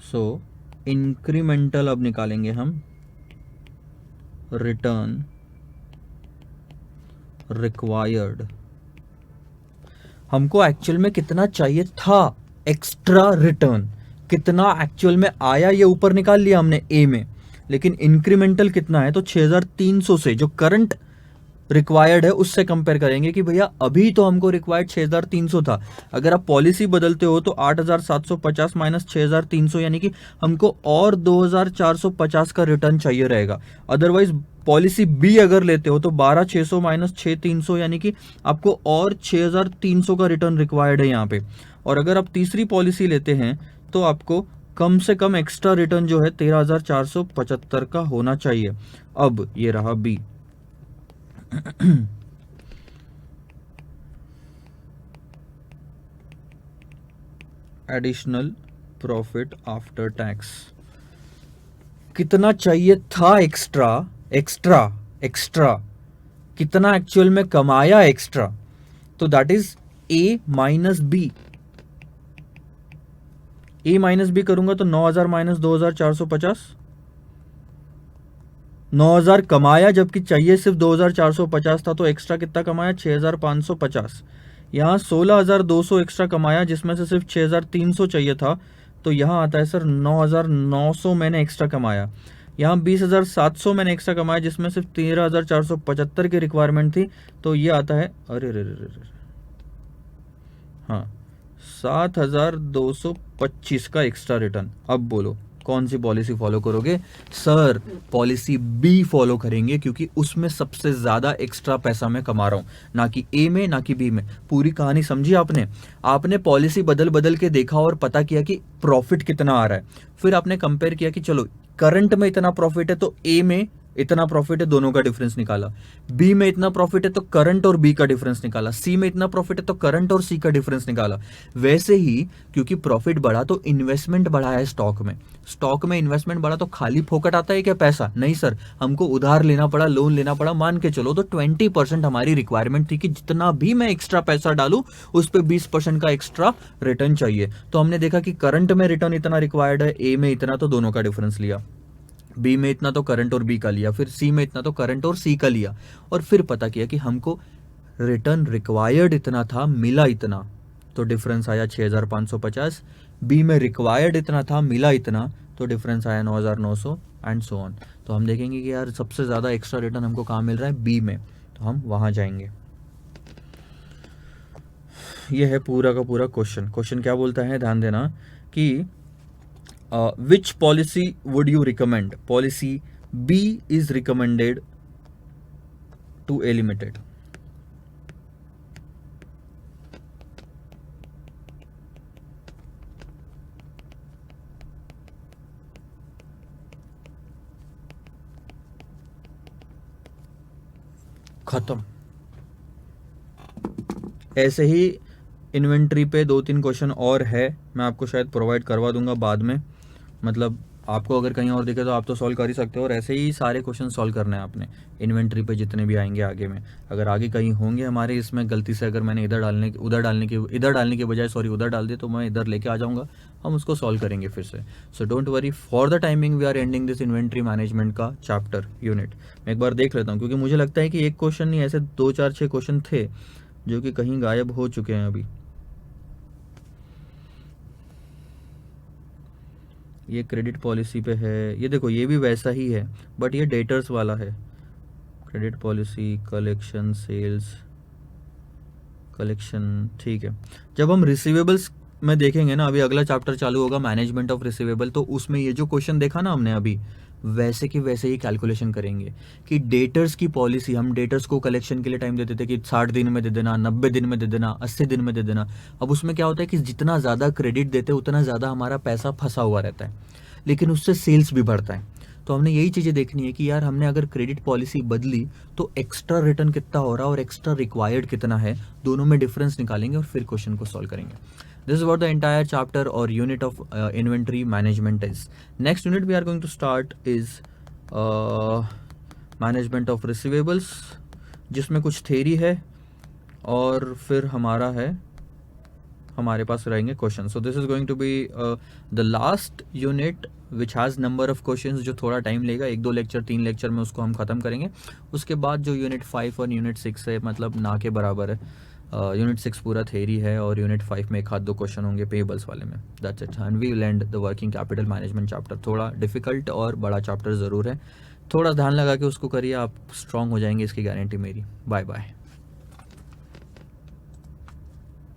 सो इंक्रीमेंटल अब निकालेंगे हम, रिटर्न रिक्वायर्ड। हमको एक्चुअल में कितना चाहिए था एक्स्ट्रा रिटर्न, कितना एक्चुअल में आया ये ऊपर निकाल लिया हमने ए में, लेकिन इंक्रीमेंटल कितना है तो 6,300 से जो करंट रिक्वायर्ड है उससे कंपेयर करेंगे कि भैया अभी तो हमको रिक्वायर्ड 6,300 था। अगर आप पॉलिसी बदलते हो तो 8,750 माइनस 6,300 यानी कि हमको और 2,450 का रिटर्न चाहिए रहेगा। अदरवाइज पॉलिसी बी अगर लेते हो तो 12,600 माइनस 6,300 यानी कि आपको और 6,300 का रिटर्न रिक्वायर्ड है यहाँ पे। और अगर आप तीसरी पॉलिसी लेते हैं तो आपको कम से कम एक्स्ट्रा रिटर्न जो है 13,475 का होना चाहिए। अब ये रहा B. Additional profit after tax कितना चाहिए था एक्स्ट्रा, एक्स्ट्रा एक्स्ट्रा कितना एक्चुअल में कमाया एक्स्ट्रा, तो that is A minus B. A minus B करूंगा तो 9,000 माइनस 2,450, 9,000 कमाया जबकि चाहिए सिर्फ 2,450 था, तो एक्स्ट्रा कितना कमाया 6,550। यहाँ 16,200 एक्स्ट्रा कमाया जिसमें से सिर्फ 6,300 चाहिए था, तो यहाँ आता है सर 9,900 मैंने एक्स्ट्रा कमाया। यहाँ 20,700 मैंने एक्स्ट्रा कमाया जिसमें सिर्फ 13,475 की रिक्वायरमेंट थी, तो ये आता है अरे रे रे रे, हाँ 7,225 का एक्स्ट्रा रिटर्न। अब बोलो कौन सी पॉलिसी फॉलो करोगे सर, पॉलिसी बी फॉलो करेंगे क्योंकि उसमें सबसे ज्यादा एक्स्ट्रा पैसा मैं कमा रहा हूं, ना कि ए में ना कि बी में। पूरी कहानी समझी आपने, आपने पॉलिसी बदल बदल के देखा और पता किया कि प्रॉफिट कितना आ रहा है, फिर आपने कंपेयर किया कि चलो करंट में इतना प्रॉफिट है तो ए में इतना प्रॉफिट है, दोनों का डिफरेंस निकाला। बी में इतना प्रॉफिट है तो करंट और बी का डिफरेंस निकाला। सी में इतना प्रॉफिट है तो करंट और सी का डिफरेंस निकाला। वैसे ही क्योंकि प्रॉफिट बढ़ा तो इन्वेस्टमेंट बढ़ा है स्टॉक में, स्टॉक में इन्वेस्टमेंट बढ़ा तो खाली फोकट आता है क्या पैसा, नहीं सर, हमको उधार लेना पड़ा, लोन लेना पड़ा। मान के चलो तो 20% हमारी रिक्वायरमेंट थी कि जितना भी मैं एक्स्ट्रा पैसा डालूं उस पर 20% का एक्स्ट्रा रिटर्न चाहिए। तो हमने देखा कि करंट में रिटर्न इतना रिक्वायर्ड है, ए में इतना, तो दोनों का डिफरेंस लिया। बी में इतना तो करंट और बी का लिया, फिर सी में इतना तो करंट और सी का लिया, और फिर पता किया कि हमको रिटर्न रिक्वायर्ड इतना था, मिला इतना, तो डिफरेंस आया 6,550। बी में रिक्वायर्ड इतना था, मिला इतना, तो डिफरेंस आया 9,900 एंड सो ऑन। तो हम देखेंगे कि यार सबसे ज़्यादा एक्स्ट्रा रिटर्न हमको कहाँ मिल रहा है, बी में, तो हम वहाँ जाएंगे। ये है पूरा का पूरा क्वेश्चन। क्वेश्चन क्या बोलता है, ध्यान देना कि which policy would you recommend? Policy B is recommended to A Limited. खत्म। ऐसे ही इन्वेंट्री पे 2-3 क्वेश्चन और है, मैं आपको शायद प्रोवाइड करवा दूंगा बाद में। मतलब आपको अगर कहीं और दिखे तो आप तो सॉल्व कर ही सकते हो, और ऐसे ही सारे क्वेश्चन सॉल्व करने हैं आपने इन्वेंट्री पे जितने भी आएंगे आगे में। अगर आगे कहीं होंगे हमारे इसमें गलती से, अगर मैंने इधर डालने के बजाय सॉरी उधर डाल दिए, तो मैं इधर लेके आ जाऊंगा, हम उसको सॉल्व करेंगे फिर से। So don't worry, for the timing we are ending this inventory management का चैप्टर यूनिट। मैं एक बार देख लेता हूँ क्योंकि मुझे लगता है कि एक क्वेश्चन नहीं, ऐसे 2-4-6 क्वेश्चन थे जो कि कहीं गायब हो चुके हैं अभी। ये क्रेडिट पॉलिसी पे है, ये देखो ये भी वैसा ही है बट ये डेटर्स वाला है। Credit policy, collection, sales, collection, ठीक है। जब हम रिसीवेबल्स में देखेंगे ना, अभी अगला चैप्टर चालू होगा मैनेजमेंट ऑफ रिसीवेबल, तो उसमें ये जो क्वेश्चन देखा ना हमने अभी, वैसे के वैसे ही कैलकुलेशन करेंगे कि डेटर्स की पॉलिसी, हम डेटर्स को कलेक्शन के लिए टाइम देते थे कि 60 दिन में दे देना, 90 दिन में दे देना, 80 दिन में दे देना। अब उसमें क्या होता है कि जितना ज़्यादा क्रेडिट देते उतना ज़्यादा हमारा पैसा फंसा हुआ रहता है, लेकिन उससे सेल्स भी बढ़ता है। तो हमने यही चीज़ें देखनी है कि यार हमने अगर क्रेडिट पॉलिसी बदली तो एक्स्ट्रा रिटर्न कितना हो रहा है और एक्स्ट्रा रिक्वायर्ड कितना है, दोनों में डिफरेंस निकालेंगे और फिर क्वेश्चन को सॉल्व करेंगे। This is what the entire chapter or unit of inventory management is. Next unit we are going to start is management of receivables, जिसमें कुछ theory है और फिर हमारे पास रहेंगे question. So this is going to be the last unit which has number of questions, जो थोड़ा टाइम लेगा, 1-2 लेक्चर 3 लेक्चर में उसको हम ख़त्म करेंगे। उसके बाद जो यूनिट 5 और यूनिट 6 है, मतलब ना के बराबर है। यूनिट 6 पूरा थेरी है और यूनिट 5 में 1-2 क्वेश्चन होंगे पेबल्स वाले में। That's it, and we will end the working capital management chapter. थोड़ा डिफिकल्ट और बड़ा चैप्टर ज़रूर है, थोड़ा ध्यान लगा के उसको करिए, आप स्ट्रांग हो जाएंगे, इसकी गारंटी मेरी। Bye bye.